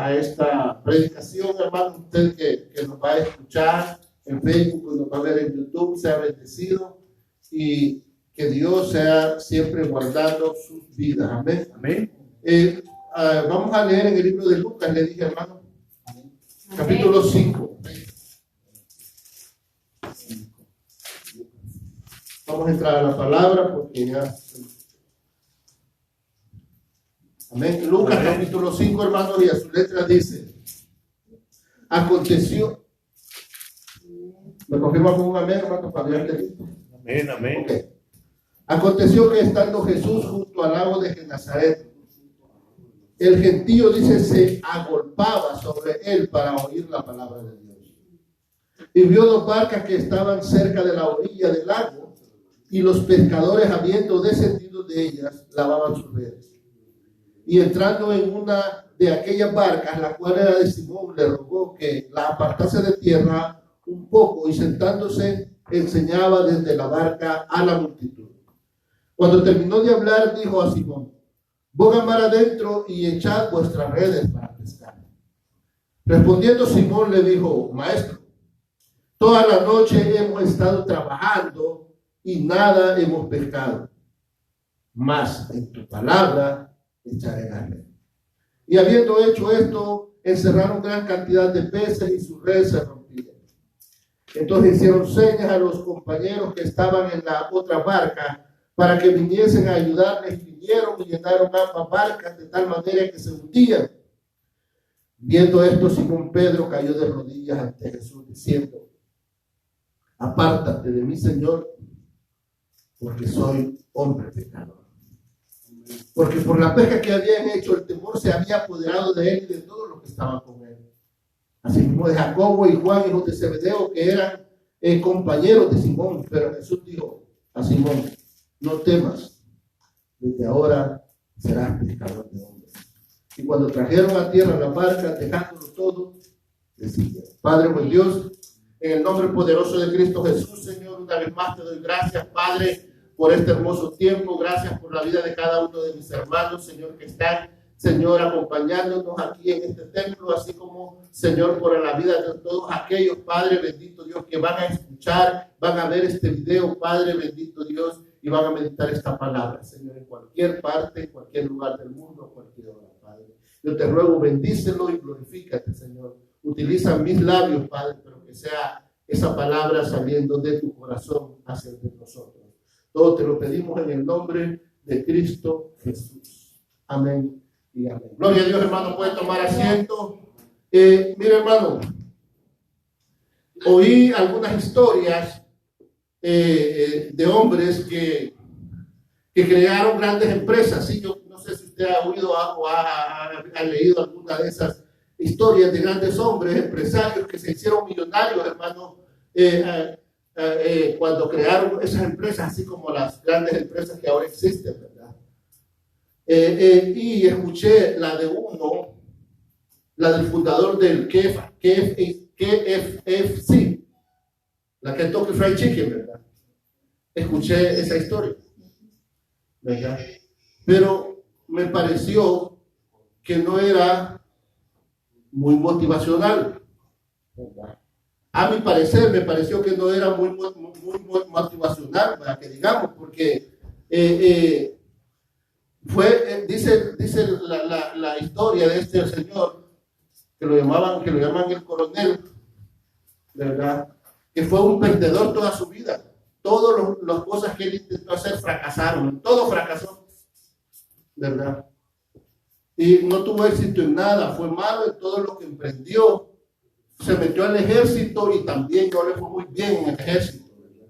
a esta predicación, hermano. Usted que nos va a escuchar en Facebook, nos va a ver en YouTube, sea bendecido y que Dios sea siempre guardando sus vidas. Amén. Amén. Vamos a leer en el libro de Lucas, le dije, hermano, capítulo 5. Vamos a entrar a la palabra porque ya... Amén. Lucas capítulo 5, hermanos, y a su letra dice: aconteció. ¿Me confirma con un amén, hermano, para ya esté listo? Amén, amén. Okay. Aconteció que estando Jesús junto al lago de Genazaret, el gentío, dice, se agolpaba sobre él para oír la palabra de Dios. Y vio dos barcas que estaban cerca de la orilla del lago, y los pescadores, habiendo descendido de ellas, lavaban sus redes. Y entrando en una de aquellas barcas, la cual era de Simón, le rogó que la apartase de tierra un poco, y sentándose enseñaba desde la barca a la multitud. Cuando terminó de hablar, dijo a Simón: boga mar adentro y echad vuestras redes para pescar. Respondiendo Simón le dijo: maestro, toda la noche hemos estado trabajando y nada hemos pescado, mas en tu palabra echaré la red. Y habiendo hecho esto, encerraron gran cantidad de peces y sus redes se rompieron. Entonces hicieron señas a los compañeros que estaban en la otra barca para que viniesen a ayudarles. Vinieron y llenaron ambas barcas de tal manera que se hundían. Viendo esto, Simón Pedro cayó de rodillas ante Jesús diciendo: apártate de mí, Señor, porque soy hombre pecador. Porque por la pesca que habían hecho, el temor se había apoderado de él y de todos los que estaban con él. Asimismo de Jacobo y Juan, hijos de Zebedeo, que eran compañeros de Simón. Pero Jesús dijo a Simón: no temas, desde ahora serás pescador de hombres. Y cuando trajeron a tierra la barca, dejándolo todo, le siguieron. Padre, buen Dios, en el nombre poderoso de Cristo Jesús, Señor, una vez más te doy gracias, Padre, por este hermoso tiempo. Gracias por la vida de cada uno de mis hermanos, Señor, que están, Señor, acompañándonos aquí en este templo, así como, Señor, por la vida de todos aquellos, Padre bendito Dios, que van a escuchar, van a ver este video, Padre bendito Dios, y van a meditar esta palabra, Señor, en cualquier parte, en cualquier lugar del mundo, cualquier hora, Padre. Yo te ruego, bendícelo y glorifícate, Señor. Utiliza mis labios, Padre, pero que sea esa palabra saliendo de tu corazón hacia de nosotros. Todo te lo pedimos en el nombre de Cristo Jesús. Amén y amén. Gloria a Dios, hermano. Puede tomar asiento. Mire, hermano, oí algunas historias de hombres que crearon grandes empresas. Sí, yo no sé si usted ha oído o ha leído alguna de esas historias de grandes hombres, empresarios que se hicieron millonarios, hermano, cuando crearon esas empresas, así como las grandes empresas que ahora existen, ¿verdad? Y escuché la de la del fundador del KFC, la Kentucky Fried Chicken, ¿verdad? Escuché esa historia, ¿verdad? Pero me pareció que no era muy motivacional, ¿verdad? A mi parecer, me pareció que no era muy motivacional, para que digamos, porque dice la historia de este señor, que lo llaman el coronel, ¿verdad? Que fue un perdedor toda su vida. Todas las cosas que él intentó hacer fracasaron, todo fracasó, ¿verdad? Y no tuvo éxito en nada, fue malo en todo lo que emprendió. Se metió al ejército y también no le fue muy bien en el ejército, ¿verdad?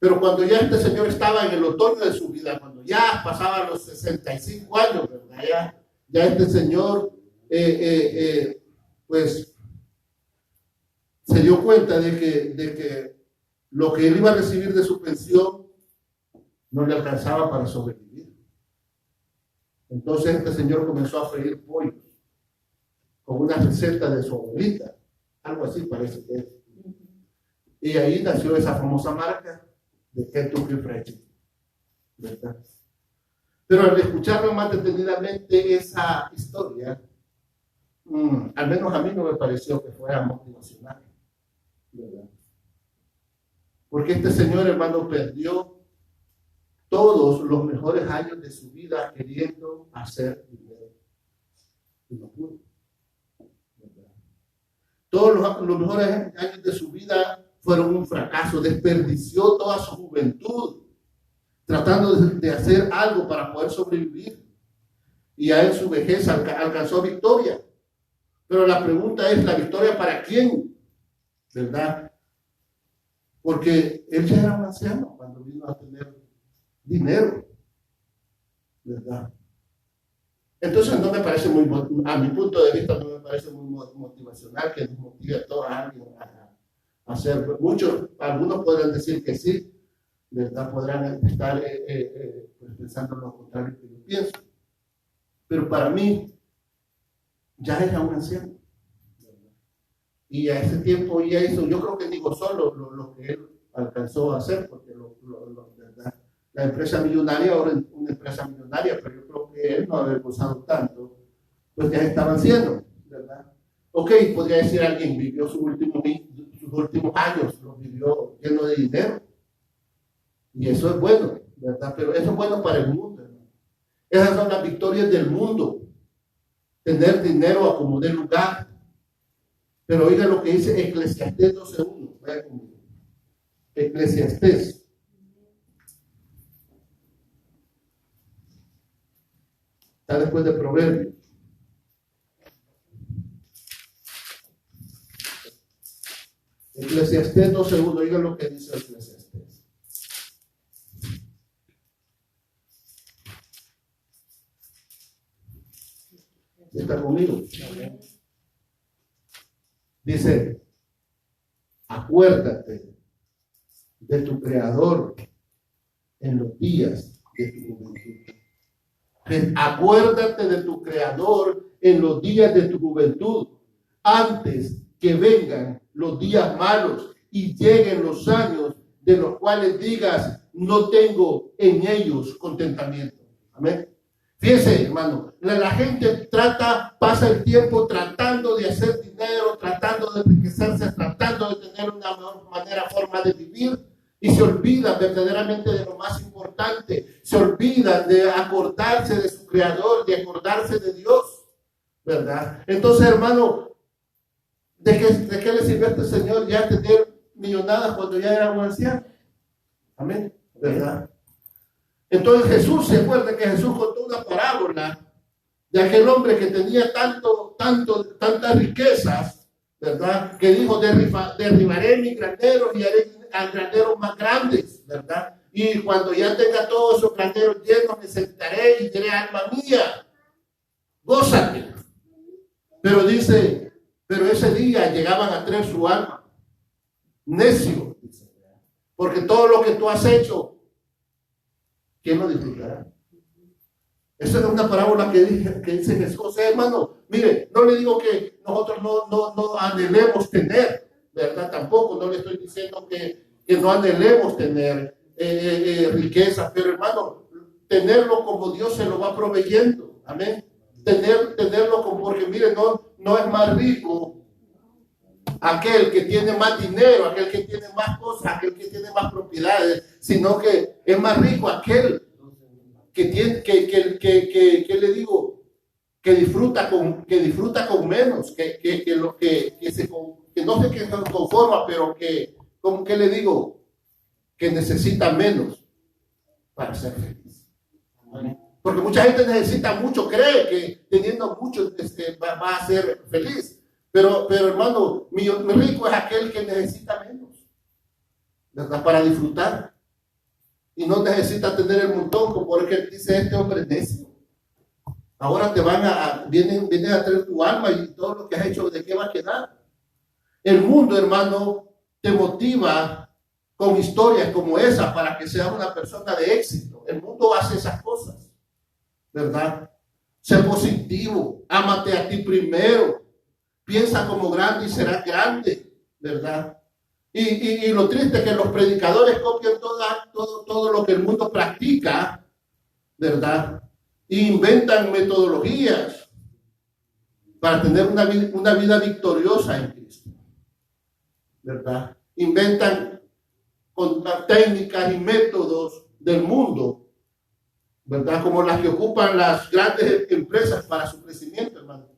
Pero cuando ya este señor estaba en el otoño de su vida, cuando ya pasaba los 65 años, ¿verdad? Ya este señor pues se dio cuenta de que lo que él iba a recibir de su pensión no le alcanzaba para sobrevivir. Entonces este señor comenzó a freír pollos con una receta de su abuelita, algo así parece que es. Y ahí nació esa famosa marca de Kentucky Fried Chicken, ¿verdad? Pero al escucharlo más detenidamente esa historia, al menos a mí no me pareció que fuera motivacional, ¿verdad? Porque este señor, hermano, perdió todos los mejores años de su vida queriendo hacer dinero. Y no pudo. ¿Verdad? Todos los mejores años de su vida fueron un fracaso. Desperdició toda su juventud tratando de hacer algo para poder sobrevivir. Y ya en su vejez alcanzó victoria. Pero la pregunta es, ¿la victoria para quién? ¿Verdad? Porque él ya era un anciano cuando vino a tener dinero, ¿verdad? Entonces no me parece muy, a mi punto de vista, no me parece muy motivacional que nos motive a todos a hacer. Algunos podrán decir que sí, ¿verdad? Podrán estar pues pensando lo contrario que yo pienso. Pero para mí, ya era un anciano. Y a ese tiempo ya hizo, yo creo que ni gozó lo que él alcanzó a hacer, porque ¿verdad? La empresa millonaria ahora es una empresa millonaria, pero yo creo que él no haber gozado tanto, pues ya estaban haciendo, ¿verdad? Ok, podría decir alguien, vivió sus últimos años, los vivió lleno de dinero, y eso es bueno, ¿verdad? Pero eso es bueno para el mundo, ¿verdad? Esas son las victorias del mundo, tener dinero a como dé lugar. Pero oiga lo que dice Eclesiastés 12:1. Vaya conmigo. Eclesiastés. Está después de Proverbios. Eclesiastés 12:1. Oiga lo que dice Eclesiastés. ¿Está conmigo? Dice, acuérdate de tu Creador en los días de tu juventud. Acuérdate de tu Creador en los días de tu juventud, antes que vengan los días malos y lleguen los años de los cuales digas, no tengo en ellos contentamiento. Amén. Fíjense, hermano, la gente pasa el tiempo tratando de hacer dinero, tratando de enriquecerse, tratando de tener una mejor forma de vivir, y se olvidan verdaderamente de lo más importante, se olvidan de acordarse de su Creador, de acordarse de Dios, ¿verdad? Entonces, hermano, ¿de qué le sirve a este señor ya tener millonadas cuando ya era un anciano? Amén, ¿verdad? Entonces Jesús, se acuerda que Jesús contó una parábola de aquel hombre que tenía tantas riquezas, ¿verdad? Que dijo, derribaré mis graneros y haré graneros más grandes, ¿verdad? Y cuando ya tenga todos esos graneros llenos, me sentaré y diré, alma mía, gózate. Pero dice, pero ese día llegaban a traer su alma, necio, porque todo lo que tú has hecho, ¿quién lo disfrutará? Esa es una parábola que dice Jesús. Hermano, mire, no le digo que nosotros no anhelemos tener, ¿verdad? Tampoco, no le estoy diciendo que no anhelemos tener riqueza, pero hermano, tenerlo como Dios se lo va proveyendo. Amén. Tenerlo como, porque mire, no es más rico aquel que tiene más dinero, aquel que tiene más cosas, aquel que tiene más propiedades, sino que es más rico aquel que tiene, que le digo, que disfruta con menos, que no sé qué se conforma, pero como que le digo, que necesita menos para ser feliz. Porque mucha gente necesita mucho, cree que teniendo mucho va a ser feliz. Pero hermano, mi rico es aquel que necesita menos, ¿verdad? Para disfrutar. Y no necesita tener el montón, como porque dice este hombre necio. Ahora vienen a traer tu alma y todo lo que has hecho, ¿de qué va a quedar? El mundo, hermano, te motiva con historias como esa para que seas una persona de éxito. El mundo hace esas cosas, ¿verdad? Sé positivo, ámate a ti primero. Piensa como grande y serás grande, ¿verdad? Y lo triste es que los predicadores copian todo lo que el mundo practica, ¿verdad? E inventan metodologías para tener una vida victoriosa en Cristo, ¿verdad? Inventan con técnicas y métodos del mundo, ¿verdad? Como las que ocupan las grandes empresas para su crecimiento, hermano.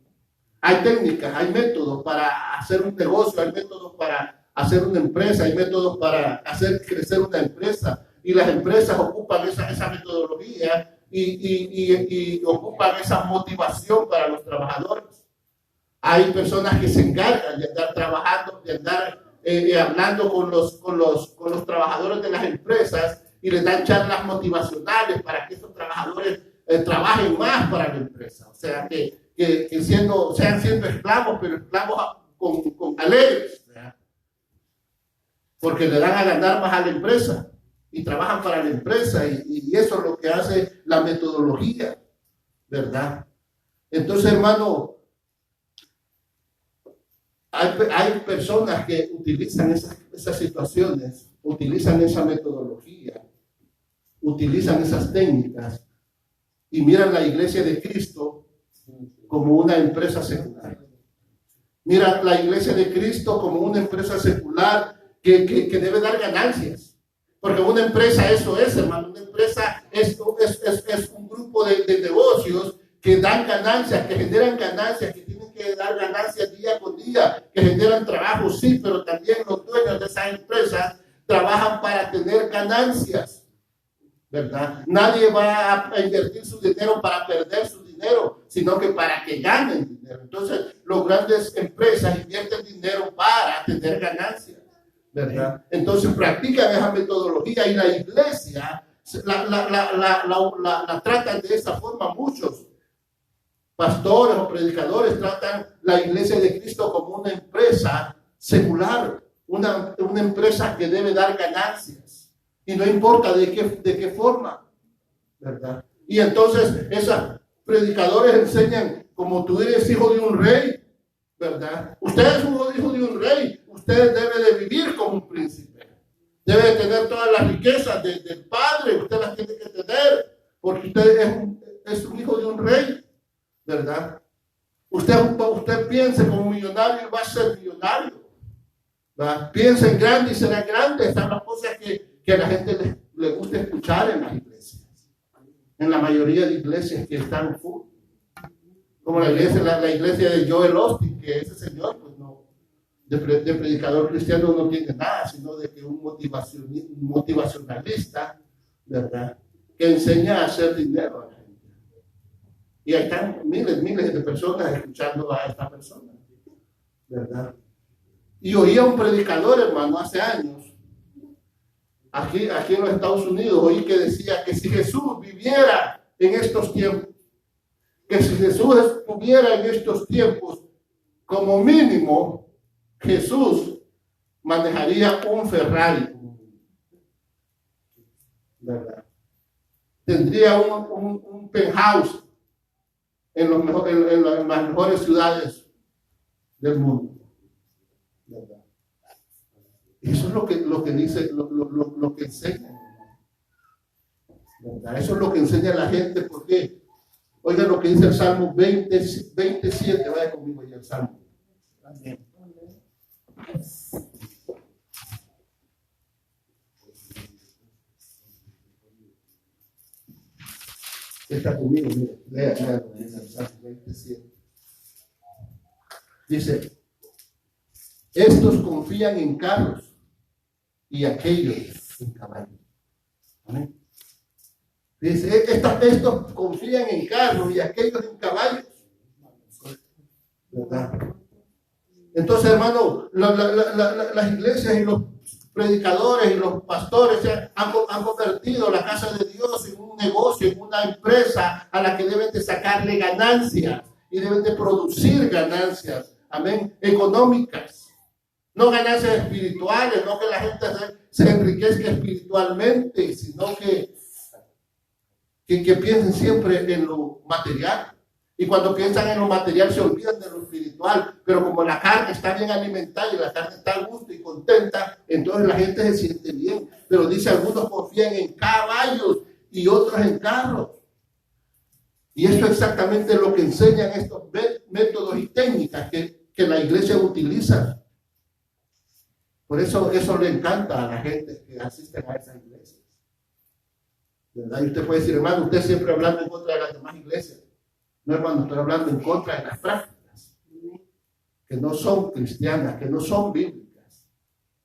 Hay técnicas, hay métodos para hacer un negocio, hay métodos para hacer una empresa, hay métodos para hacer crecer una empresa, y las empresas ocupan esa metodología y ocupan esa motivación para los trabajadores. Hay personas que se encargan de andar trabajando, de andar hablando con los trabajadores de las empresas, y les dan charlas motivacionales para que esos trabajadores trabajen más para la empresa. O sea, que sean siendo esclavos, pero esclavos con alegres, ¿verdad? Porque le dan a ganar más a la empresa y trabajan para la empresa, y eso es lo que hace la metodología, ¿verdad? Entonces, hermano, hay personas que utilizan esas situaciones, utilizan esa metodología, utilizan esas técnicas y miran la iglesia de Cristo como una empresa secular. Miran la iglesia de Cristo como una empresa secular que debe dar ganancias. Porque una empresa eso es, hermano. Una empresa es un grupo de negocios que dan ganancias, que generan ganancias, que tienen que dar ganancias día con día, que generan trabajo, sí, pero también los dueños de esas empresas trabajan para tener ganancias, ¿verdad? Nadie va a invertir su dinero para perder su dinero, sino que para que ganen dinero. Entonces, las grandes empresas invierten dinero para tener ganancias, ¿verdad? Entonces, practican esa metodología, y la iglesia la tratan de esa forma. Muchos pastores o predicadores tratan la iglesia de Cristo como una empresa secular, una empresa que debe dar ganancias, y no importa de qué forma, ¿verdad? Y entonces esos predicadores enseñan: como tú eres hijo de un rey, ¿verdad? Usted es hijo de un rey, usted debe de vivir como un príncipe, debe de tener todas las riquezas del Padre, usted las tiene que tener, porque usted es un hijo de un rey, ¿verdad? Usted piense como millonario y va a ser millonario, ¿verdad? Piensa en grande y será grande. Estas son las cosas que a la gente le gusta escuchar en las iglesias, en la mayoría de iglesias que están full, como la iglesia de Joel Osteen, que ese señor, pues no, de predicador cristiano no tiene nada, sino de que un motivacionalista, ¿verdad?, que enseña a hacer dinero a la gente. Y ahí están miles de personas escuchando a esta persona, ¿verdad? Y oía un predicador, hermano, hace años, aquí en los Estados Unidos, oí que decía que si Jesús viviera en estos tiempos, que si Jesús estuviera en estos tiempos, como mínimo, Jesús manejaría un Ferrari, ¿verdad? Tendría un penthouse en las mejores ciudades del mundo, ¿verdad? Eso es lo que dice, lo que enseña, ¿verdad? Eso es lo que enseña la gente. Porque oigan lo que dice el Salmo 27, vaya conmigo allá el Salmo. Amén. Está conmigo, mire, lea el Salmo 27. Dice: estos confían en carros y aquellos en caballos. Amén. Dice: estos confían en carros y aquellos en caballos, ¿verdad? Entonces, hermano, las iglesias y los predicadores y los pastores han convertido la casa de Dios en un negocio, en una empresa a la que deben de sacarle ganancias y deben de producir ganancias, amén, económicas, no ganancias espirituales, no que la gente se enriquezca espiritualmente, sino que piensen siempre en lo material. Y cuando piensan en lo material se olvidan de lo espiritual. Pero como la carne está bien alimentada y la carne está a gusto y contenta, entonces la gente se siente bien. Pero dice: algunos confían en caballos y otros en carros. Y esto es exactamente lo que enseñan estos métodos y técnicas iglesia utiliza. Por eso le encanta a la gente que asiste a esas iglesias. ¿Verdad? Y usted puede decir, hermano, usted siempre hablando en contra de las demás iglesias. No, hermano, estoy hablando en contra de las prácticas que no son cristianas, que no son bíblicas.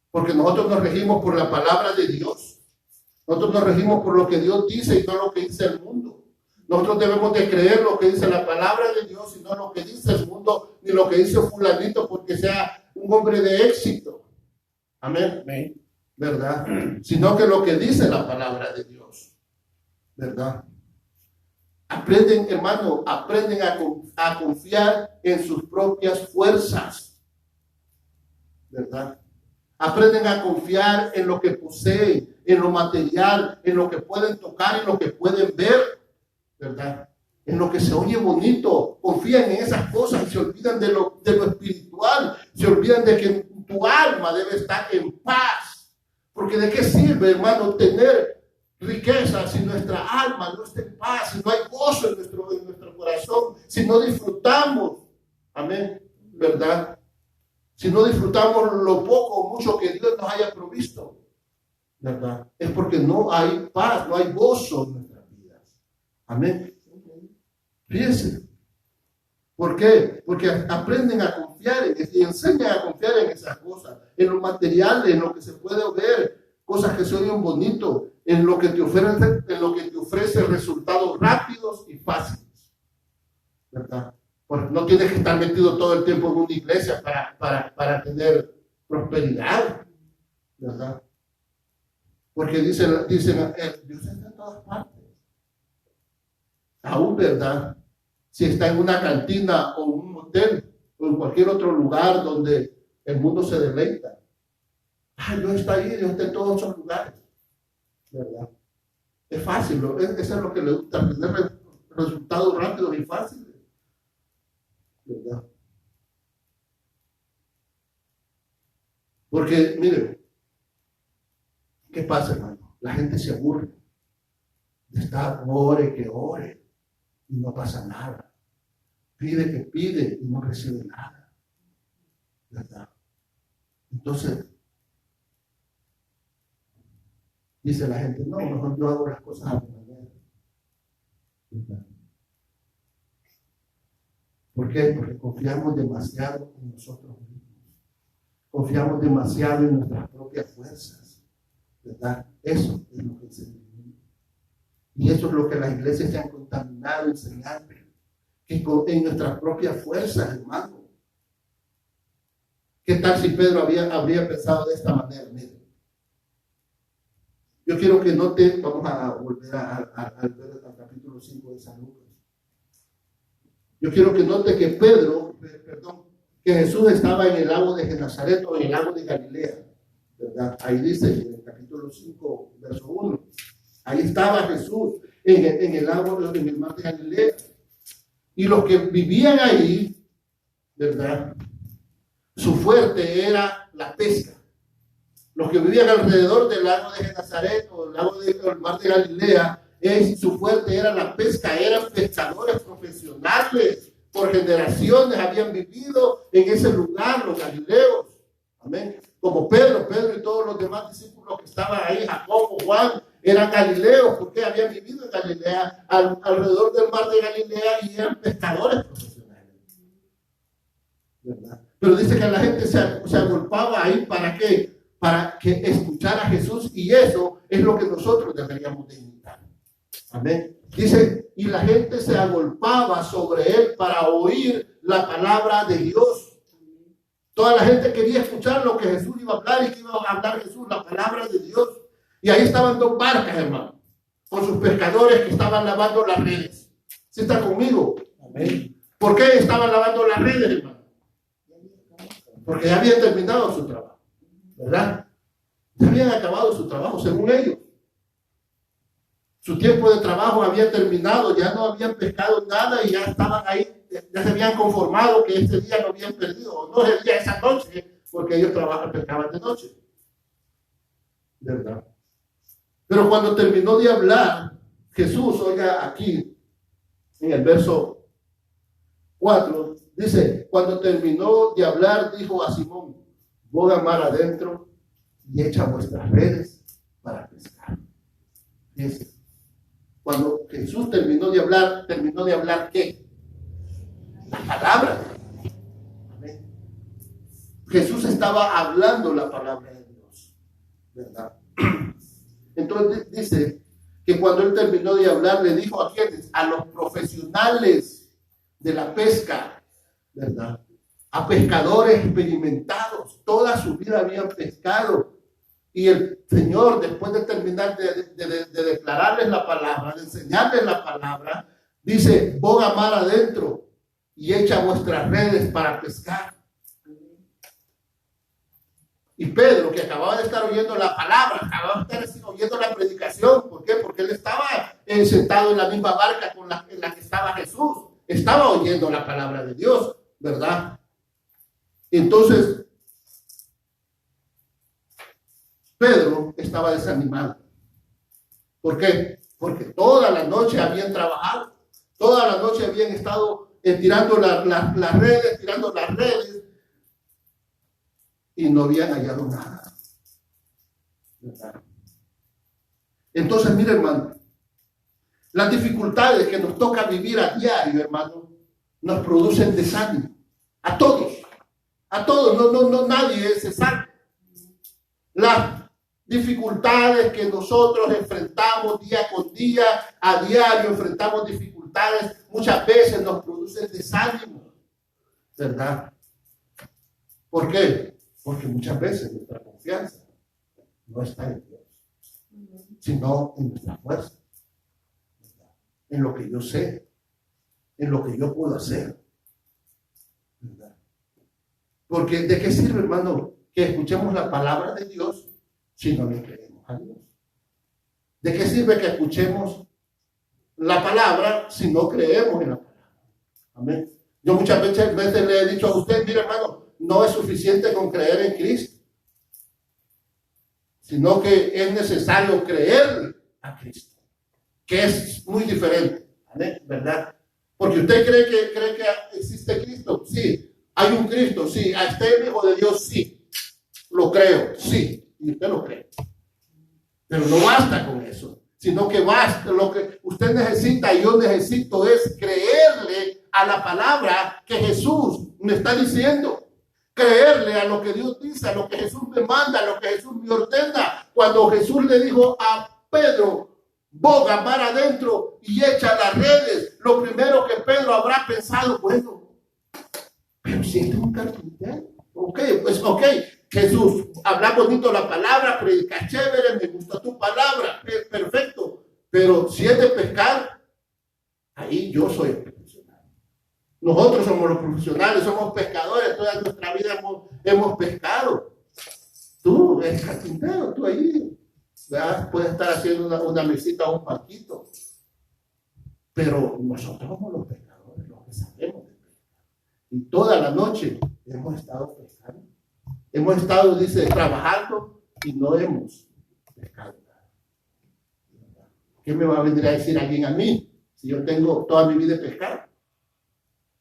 Porque nosotros nos regimos por la palabra de Dios. Nosotros nos regimos por lo que Dios dice y no lo que dice el mundo. Nosotros debemos de creer lo que dice la palabra de Dios y no lo que dice el mundo, ni lo que dice fulanito porque sea un hombre de éxito. Amén. Amén. ¿Verdad? Sino que lo que dice la palabra de Dios. ¿Verdad? Aprenden, hermano, aprenden a confiar en sus propias fuerzas. ¿Verdad? Aprenden a confiar en lo que poseen, en lo material, en lo que pueden tocar, en lo que pueden ver, ¿verdad? En lo que se oye bonito. Confían en esas cosas y se olvidan de lo espiritual. Se olvidan de que tu alma debe estar en paz. Porque ¿de qué sirve, hermano, tener riqueza si nuestra alma no está en paz, si no hay gozo en nuestro corazón, si no disfrutamos? Amén, ¿verdad? Si no disfrutamos lo poco o mucho que Dios nos haya provisto, ¿verdad? Es porque no hay paz, no hay gozo en nuestras vidas. Amén. Fíjense. ¿Por qué? Porque aprenden a confiar y enseñan a confiar en esas cosas, en lo material, en lo que se puede ver, cosas que se oyen bonito, en lo que te ofrece resultados rápidos y fáciles, ¿verdad? Porque no tienes que estar metido todo el tiempo en una iglesia para tener prosperidad, ¿verdad? Porque dicen Dios está en todas partes. Aún, ¿verdad? Si está en una cantina o un hotel o en cualquier otro lugar donde el mundo se deleita. Dios está ahí, Dios está en todos esos lugares, ¿verdad? Es fácil, eso es lo que le gusta, tener resultados rápidos y fáciles, ¿verdad? Porque, miren, ¿qué pasa, hermano? La gente se aburre de estar que ore y no pasa nada. Pide que pide y no recibe nada, ¿verdad? Entonces, dice la gente, no, mejor yo hago las cosas a mi manera. ¿Verdad? ¿Por qué? Porque confiamos demasiado en nosotros mismos. Confiamos demasiado en nuestras propias fuerzas, ¿verdad? Eso es lo que enseña. Y eso es lo que las iglesias se han contaminado enseñando. Que en nuestras propias fuerzas, hermano. ¿Qué tal si Pedro habría pensado de esta manera? Miren, yo quiero que note, vamos a volver al capítulo 5 de San Lucas. Yo quiero que note que que Jesús estaba en el lago de Genazaret o en el lago de Galilea, ¿verdad? Ahí dice en el capítulo 5, verso 1. Ahí estaba Jesús en el lago, en el mar de Galilea. Y los que vivían ahí, ¿verdad? Su fuerte era la pesca. Los que vivían alrededor del lago de Genazaret o el mar de Galilea, su fuerte era la pesca. Eran pescadores profesionales. Por generaciones habían vivido en ese lugar, los galileos. Amén. Como Pedro y todos los demás discípulos que estaban ahí, Jacobo, Juan, eran galileos porque habían vivido en Galilea, alrededor del mar de Galilea, y eran pescadores profesionales, ¿verdad? Pero dice que la gente se agolpaba ahí, ¿para qué? Para que escuchara a Jesús, y eso es lo que nosotros deberíamos de imitar. Amén. Dice, y la gente se agolpaba sobre él para oír la palabra de Dios. Toda la gente quería escuchar lo que Jesús iba a hablar y que iba a hablar Jesús, la palabra de Dios. Y ahí estaban dos barcas, hermano, con sus pescadores que estaban lavando las redes. ¿Sí está conmigo? Amén. ¿Por qué estaban lavando las redes, hermano? Porque ya habían terminado su trabajo, ¿verdad? Ya habían acabado su trabajo, según ellos. Su tiempo de trabajo había terminado, ya no habían pescado nada y ya estaban ahí, ya se habían conformado que ese día lo habían perdido, o no el día, esa noche, porque ellos pescaban de noche, ¿verdad? Pero cuando terminó de hablar, Jesús, oiga aquí, en el verso 4, Dice, cuando terminó de hablar, dijo a Simón, boga mar adentro y echa vuestras redes para pescar. Dice, cuando Jesús terminó de hablar ¿qué? La palabra. Amén. Jesús estaba hablando la palabra de Dios, ¿verdad? Entonces dice que cuando él terminó de hablar, le dijo a quienes, a los profesionales de la pesca, ¿verdad? A pescadores experimentados, toda su vida habían pescado. Y el Señor, después de terminar de declararles la palabra, de enseñarles la palabra, dice, boga mar adentro y echa vuestras redes para pescar. Y Pedro, que acababa de estar oyendo la palabra, acababa de estar oyendo la predicación. ¿Por qué? Porque él estaba sentado en la misma barca en la que estaba Jesús. Estaba oyendo la palabra de Dios, ¿verdad? Entonces, Pedro estaba desanimado. ¿Por qué? Porque toda la noche habían trabajado, toda la noche habían estado tirando las redes, y no habían hallado nada. ¿Verdad? Entonces, mire, hermano, las dificultades que nos toca vivir a diario, hermano, nos producen desánimo. A todos, no, nadie se salva. Las dificultades que nosotros enfrentamos día con día, a diario enfrentamos dificultades, muchas veces nos producen desánimo, ¿verdad? ¿Por qué? Porque muchas veces nuestra confianza no está en Dios, sino en nuestra fuerza, ¿verdad? En lo que yo sé, en lo que yo puedo hacer, ¿verdad? Porque ¿de qué sirve, hermano, que escuchemos la palabra de Dios si no le creemos a Dios? ¿De qué sirve que escuchemos la palabra si no creemos en la palabra? Amén. Yo muchas veces le he dicho a usted, mire, hermano, no es suficiente con creer en Cristo, sino que es necesario creer a Cristo, que es muy diferente, ¿verdad? Porque usted cree que existe Cristo, sí. Hay un Cristo, sí. ¿Usted es hijo de Dios? Sí. Lo creo, sí. Y usted lo cree. Pero no basta con eso, sino que basta, lo que usted necesita y yo necesito es creerle a la palabra que Jesús me está diciendo. Creerle a lo que Dios dice, a lo que Jesús me manda, a lo que Jesús me ordena. Cuando Jesús le dijo a Pedro, boga mar adentro y echa las redes, lo primero que Pedro habrá pensado, bueno, pero si este es un carpintero, ok, Jesús, habla bonito la palabra, predica chévere, me gusta tu palabra, perfecto, pero si es de pescar, ahí yo soy el profesional. Nosotros somos los profesionales, somos pescadores, toda nuestra vida hemos pescado. Tú eres carpintero, tú ahí, ¿verdad? Puedes estar haciendo una mesita o un banquito, pero nosotros somos los pescadores, los que sabemos de pescar. Y toda la noche hemos estado pescando. Hemos estado, dice, trabajando y no hemos pescado nada. ¿Qué me va a venir a decir alguien a mí si yo tengo toda mi vida pescado?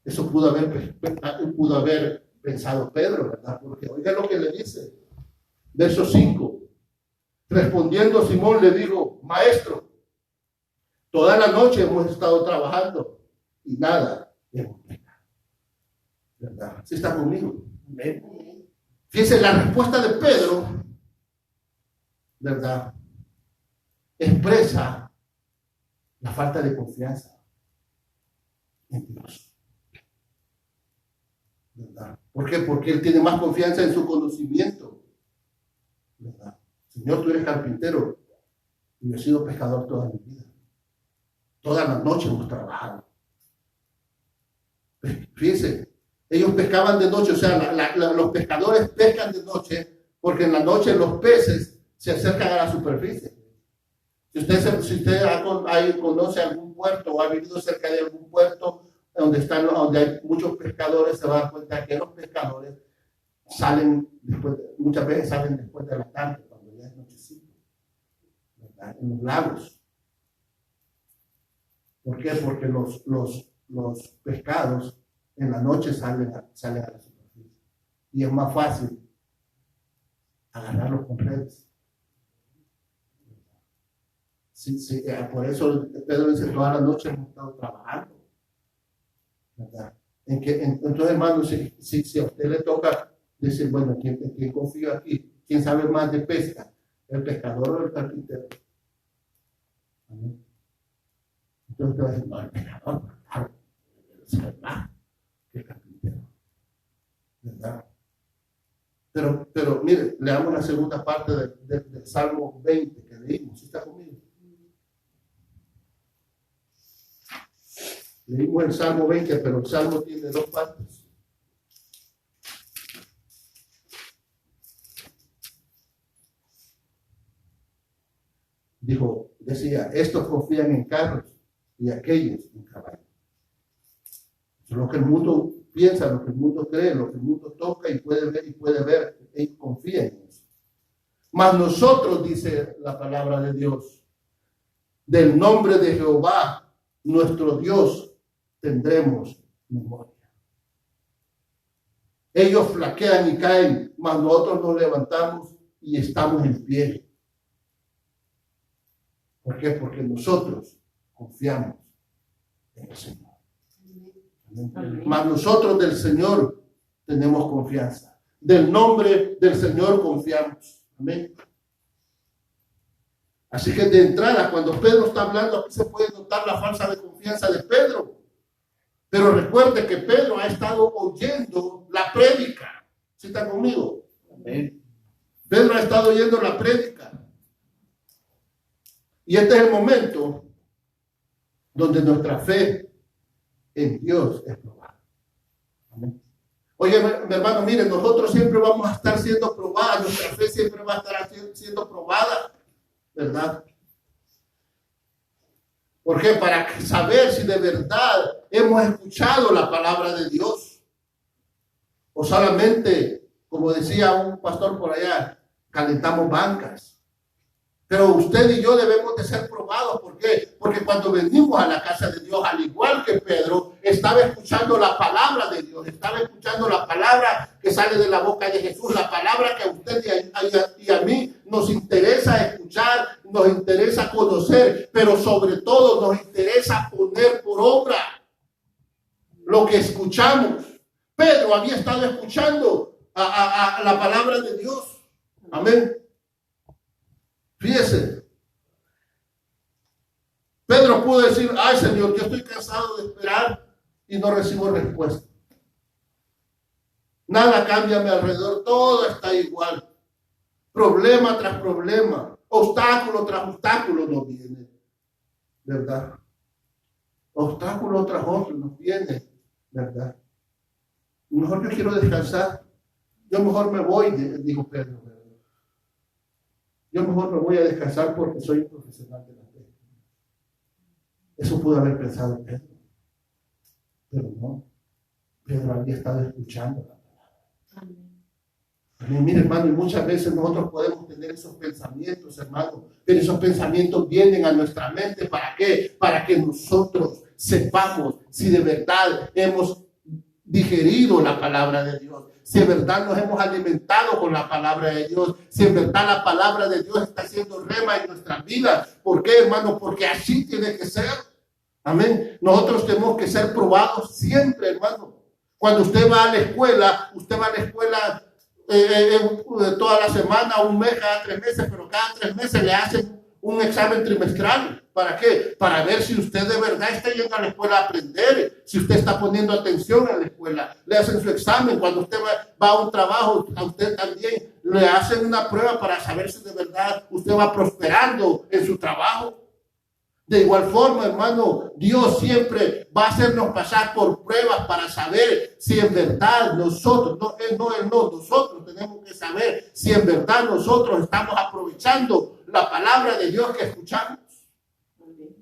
Eso pudo haber pensado Pedro, ¿verdad? Porque oiga lo que le dice. Verso 5. Respondiendo Simón le dijo, maestro, toda la noche hemos estado trabajando y nada hemos pescado. ¿Verdad? ¿Sí está conmigo? Fíjense, la respuesta de Pedro, ¿verdad? Expresa la falta de confianza en Dios. ¿Verdad? ¿Por qué? Porque él tiene más confianza en su conocimiento. ¿Verdad? Señor, tú eres carpintero y yo he sido pescador toda mi vida. Toda la noche hemos trabajado. Fíjense, ellos pescaban de noche, o sea, los pescadores pescan de noche porque en la noche los peces se acercan a la superficie. Si usted conoce algún puerto o ha vivido cerca de algún puerto donde hay muchos pescadores, se va a dar cuenta que los pescadores muchas veces salen después de la tarde, cuando ya es nochecito, ¿verdad? En los lagos. ¿Por qué? Porque los pescados en la noche salen a la superficie. Y es más fácil agarrarlos con redes. Sí, por eso Pedro dice, toda la noche hemos estado trabajando, ¿verdad? Entonces, hermanos, si a usted le toca decir, bueno, ¿quién confía aquí? ¿Quién sabe más de pesca? ¿El pescador o el carpintero? ¿Amén? Entonces, no, el pescador, claro, sabe más que el carpintero, ¿verdad? Pero mire, leamos la segunda parte del Salmo 20 que leímos. ¿Sí está conmigo? Leímos el Salmo 20, pero el Salmo tiene dos partes. Decía, estos confían en carros y aquellos en caballos. Eso es lo que el mundo piensa, lo que el mundo cree, lo que el mundo toca y puede ver, y confía en eso. Mas nosotros, dice la palabra de Dios, del nombre de Jehová, nuestro Dios, tendremos memoria. Ellos flaquean y caen, mas nosotros nos levantamos y estamos en pie. ¿Por qué? Porque nosotros confiamos en el Señor. Amén. Mas nosotros del Señor tenemos confianza. Del nombre del Señor confiamos. Amén. Así que de entrada, cuando Pedro está hablando, aquí se puede notar la falsa de confianza de Pedro. Pero recuerde que Pedro ha estado oyendo la prédica. ¿Sí está conmigo? Amén. Pedro ha estado oyendo la prédica. Y este es el momento donde nuestra fe en Dios es probada. Amén. Oye, mi hermano, miren, nosotros siempre vamos a estar siendo probadas, nuestra fe siempre va a estar siendo probada, ¿verdad? ¿Por qué? Para saber si de verdad hemos escuchado la palabra de Dios. O solamente, como decía un pastor por allá, calentamos bancas. Pero usted y yo debemos de ser probados. ¿Por qué? Porque cuando venimos a la casa de Dios, al igual que Pedro, estaba escuchando la palabra de Dios, estaba escuchando la palabra que sale de la boca de Jesús, la palabra que a usted y a mí nos interesa escuchar, nos interesa conocer, pero sobre todo nos interesa poner por obra lo que escuchamos. Pedro había estado escuchando a la palabra de Dios. Amén. Fíjese, Pedro pudo decir, ay Señor, yo estoy cansado de esperar y no recibo respuesta. Nada cambia a mi alrededor, todo está igual. Problema tras problema, obstáculo tras obstáculo nos viene, ¿verdad? Obstáculo tras otro nos viene, ¿verdad? Mejor yo quiero descansar, yo mejor me voy, dijo Pedro. Yo mejor me voy a descansar porque soy un profesional de la fe. Eso pudo haber pensado Pedro. Pero no. Pedro había estado escuchando la palabra. Amén. Mire, hermano, y muchas veces nosotros podemos tener esos pensamientos, hermano. Pero esos pensamientos vienen a nuestra mente. ¿Para qué? Para que nosotros sepamos si de verdad hemos digerido la palabra de Dios. Si en verdad nos hemos alimentado con la palabra de Dios, si en verdad la palabra de Dios está haciendo rema en nuestras vidas. ¿Por qué, hermano? Porque así tiene que ser. Amén. Nosotros tenemos que ser probados siempre, hermano. Cuando usted va a la escuela, toda la semana, un mes, cada 3 meses, pero cada 3 meses le hacen un examen trimestral. ¿Para qué? Para ver si usted de verdad está yendo a la escuela a aprender, si usted está poniendo atención a la escuela. Le hacen su examen. Cuando usted va a un trabajo, a usted también le hacen una prueba para saber si de verdad usted va prosperando en su trabajo. De igual forma, hermano, Dios siempre va a hacernos pasar por pruebas para saber si en verdad nosotros, nosotros tenemos que saber si en verdad nosotros estamos aprovechando la palabra de Dios que escuchamos.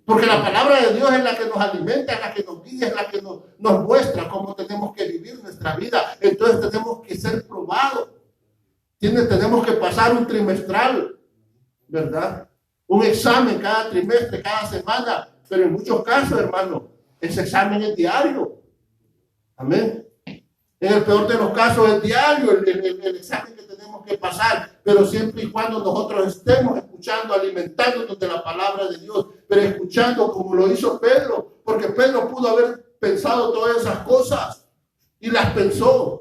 Porque la palabra de Dios es la que nos alimenta, es la que nos guía, es la que nos muestra cómo tenemos que vivir nuestra vida. Entonces tenemos que ser probados. Tenemos que pasar un trimestral, ¿verdad? Un examen cada trimestre, cada semana. Pero en muchos casos, hermano, ese examen es diario. Amén. En el peor de los casos es diario el examen que tenemos que pasar, pero siempre y cuando nosotros estemos escuchando, alimentándonos de la palabra de Dios, pero escuchando como lo hizo Pedro, porque Pedro pudo haber pensado todas esas cosas y las pensó.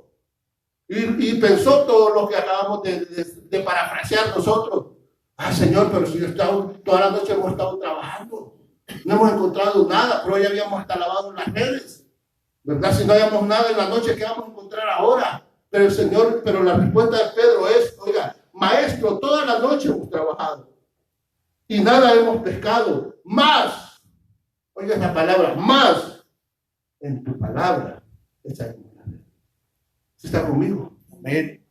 Y pensó todo lo que acabamos de parafrasear nosotros. Ah, Señor, pero si yo he estado, toda la noche hemos estado trabajando, no hemos encontrado nada, pero hoy habíamos hasta lavado las redes. ¿Verdad? Si no hayamos nada en la noche, ¿qué vamos a encontrar ahora? Pero el Señor, pero la respuesta de Pedro es, oiga, maestro, toda la noche hemos trabajado y nada hemos pescado, más, oiga esa palabra, más en tu palabra echaremos la red. ¿Sí está conmigo? Amén.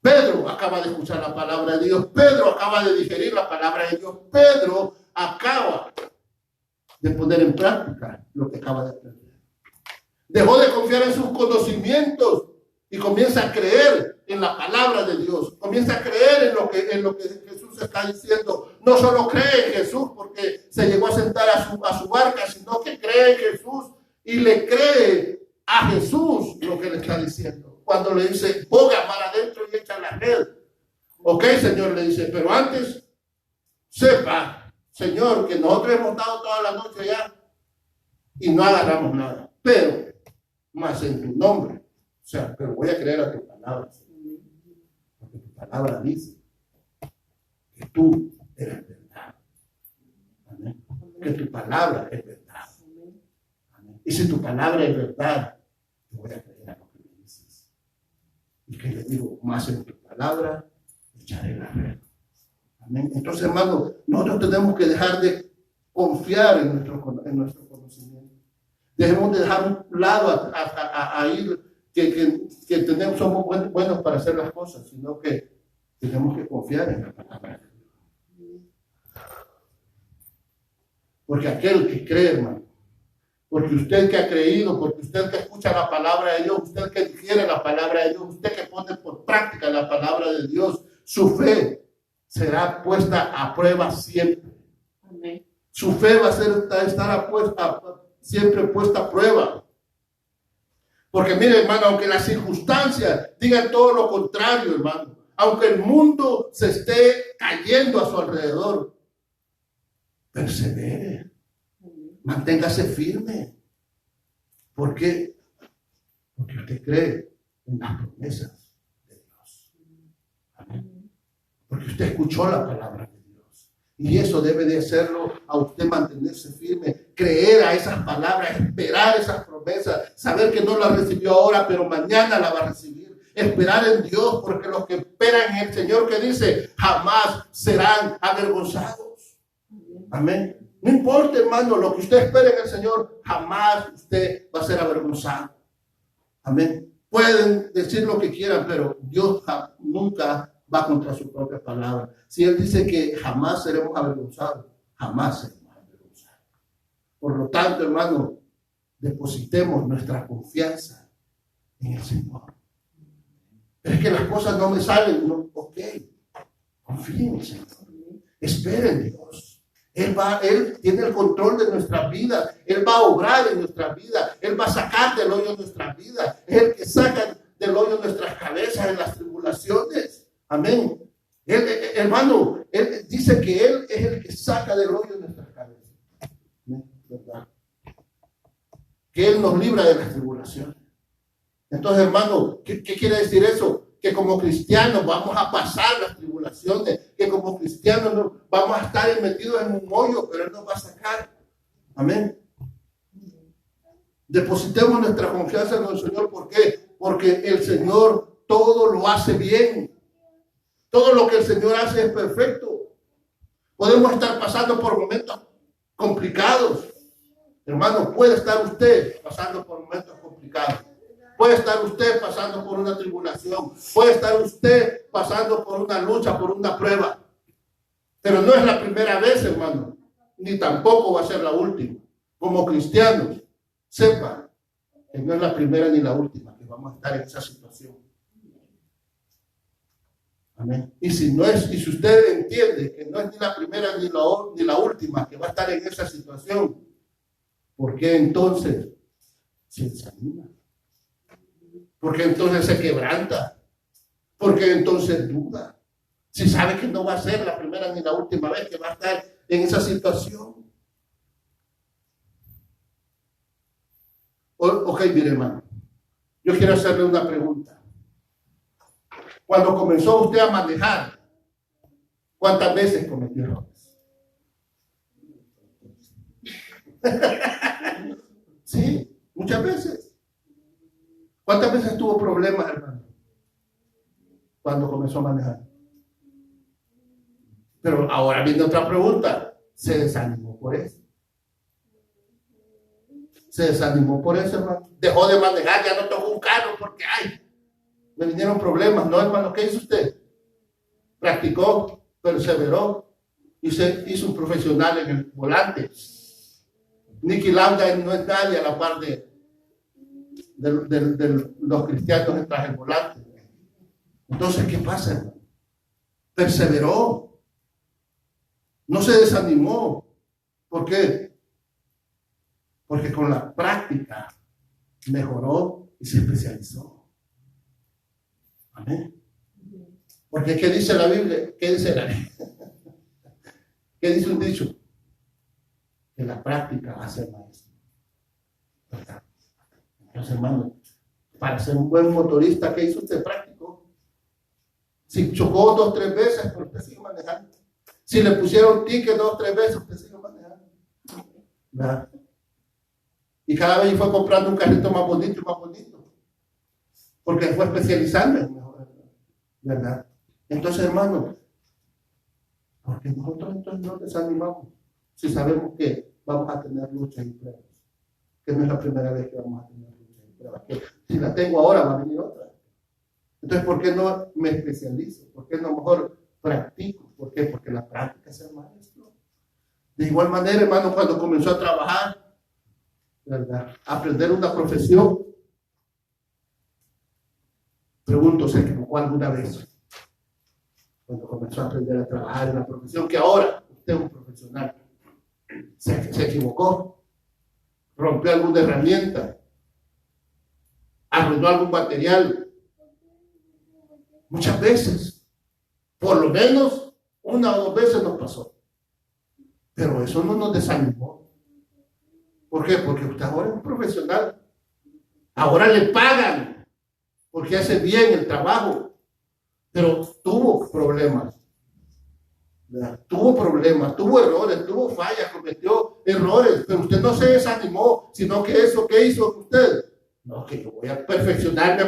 Pedro acaba de escuchar la palabra de Dios, Pedro acaba de digerir la palabra de Dios, Pedro acaba de poner en práctica lo que acaba de aprender. Dejó de confiar en sus conocimientos y comienza a creer en la palabra de Dios. Comienza a creer en lo que Jesús está diciendo. No solo cree en Jesús porque se llegó a sentar a su barca, sino que cree en Jesús y le cree a Jesús lo que le está diciendo. Cuando le dice, boga para adentro y echa la red. Ok, Señor, le dice, pero antes, sepa, Señor, que nosotros hemos estado toda la noche allá y no agarramos nada. Pero más en tu nombre, o sea, pero voy a creer a tu palabra, porque tu palabra dice que tú eres verdad. Amén. Que tu palabra es verdad. Amén. Y si tu palabra es verdad, te voy a creer a lo que me dices. Y que le digo, más en tu palabra echaré la red. Amén. Entonces, hermano, nosotros tenemos que dejar de confiar en nuestro conocimiento. Debemos de dejar un lado a ir que tenemos, somos buenos para hacer las cosas, sino que tenemos que confiar en la palabra de Dios. Porque aquel que cree, hermano, porque usted que ha creído, porque usted que escucha la palabra de Dios, usted que digiere la palabra de Dios, usted que pone por práctica la palabra de Dios, su fe será puesta a prueba siempre. Amén. Su fe va a estar siempre puesta a prueba. Porque mire, hermano, aunque las circunstancias digan todo lo contrario, hermano, aunque el mundo se esté cayendo a su alrededor, persevere, manténgase firme. ¿Por qué? Porque usted cree en las promesas de Dios. Amén. Porque usted escuchó la palabra de Dios. Y eso debe de hacerlo a usted mantenerse firme, creer a esas palabras, esperar esas promesas, saber que no las recibió ahora, pero mañana la va a recibir. Esperar en Dios, porque los que esperan en el Señor, que dice, jamás serán avergonzados. Amén. No importa, hermano, lo que usted espere en el Señor, jamás usted va a ser avergonzado. Amén. Pueden decir lo que quieran, pero Dios nunca va contra su propia palabra. Si Él dice que jamás seremos avergonzados, jamás seremos avergonzados. Por lo tanto, hermano, depositemos nuestra confianza en el Señor. Pero es que las cosas no me salen. No, ok, confíe en el Señor. Espere en Dios. Él tiene el control de nuestra vida. Él va a obrar en nuestra vida. Él va a sacar del hoyo nuestra vida. Es el que saca del hoyo nuestras cabezas en las tribulaciones. Amén. Hermano, Él dice que Él es el que saca del hoyo nuestras cabezas. ¿Verdad? Que Él nos libra de las tribulaciones. Entonces, hermano, ¿qué quiere decir eso? Que como cristianos vamos a pasar las tribulaciones, que como cristianos no, vamos a estar metidos en un hoyo, pero Él nos va a sacar. Amén. Depositemos nuestra confianza en el Señor. ¿Por qué? Porque el Señor todo lo hace bien. Todo lo que el Señor hace es perfecto. Podemos estar pasando por momentos complicados. Hermano, puede estar usted pasando por momentos complicados. Puede estar usted pasando por una tribulación. Puede estar usted pasando por una lucha, por una prueba. Pero no es la primera vez, hermano. Ni tampoco va a ser la última. Como cristianos, sepa que no es la primera ni la última que vamos a estar en esa situación. Amén. Y si usted entiende que no es ni la primera ni la última que va a estar en esa situación, ¿por qué entonces se desanima? Porque entonces se quebranta. Porque entonces duda. Si sabe que no va a ser la primera ni la última vez que va a estar en esa situación. Ok, mire, hermano. Yo quiero hacerle una pregunta. Cuando comenzó usted a manejar, ¿cuántas veces cometió errores? Sí, muchas veces. ¿Cuántas veces tuvo problemas, hermano? Cuando comenzó a manejar. Pero ahora viene otra pregunta. ¿Se desanimó por eso? Se desanimó por eso, hermano. Dejó de manejar, ya no tocó un carro porque, ay, me vinieron problemas. No, hermano, ¿qué hizo usted? Practicó, perseveró y se hizo un profesional en el volante. Niki Lauda no es nadie a la par de los cristianos detrás del volante. Entonces, ¿qué pasa, hermano? Perseveró. No se desanimó. ¿Por qué? Porque con la práctica mejoró y se especializó. Amén. Porque ¿qué dice la Biblia? ¿Qué dice la Biblia? ¿Qué dice un dicho? Que la práctica hace el maestro. ¿Verdad? Entonces, hermano, para ser un buen motorista, ¿qué hizo usted? Práctico. Si chocó 2 o 3 veces, pues usted sigue manejando. Si le pusieron ticket 2 o 3 veces, usted sigue manejando. ¿Verdad? Y cada vez fue comprando un carrito más bonito y más bonito. Porque fue especializando. ¿Verdad? Entonces, hermano, porque nosotros entonces no desanimamos si sabemos que vamos a tener luchas y pruebas. Que no es la primera vez que vamos a tener luchas y pruebas. Que si la tengo ahora, va a venir otra. Entonces, ¿por qué no me especializo? ¿Por qué no mejor practico? ¿Por qué? Porque la práctica es el maestro. De igual manera, hermano, cuando comenzó a trabajar, ¿verdad? Aprender una profesión. Pregunto, ¿se equivocó alguna vez? Cuando comenzó a aprender a trabajar en la profesión, que ahora usted es un profesional. Se equivocó. Rompió alguna herramienta. Arruinó algún material. Muchas veces. Por lo menos 1 o 2 veces nos pasó. Pero eso no nos desanimó. ¿Por qué? Porque usted ahora es un profesional. Ahora le pagan porque hace bien el trabajo. Pero tuvo problemas. ¿Verdad? Tuvo problemas, tuvo errores, tuvo fallas, cometió errores. Pero usted no se desanimó, sino que eso, ¿qué hizo usted? No, que yo voy a perfeccionarme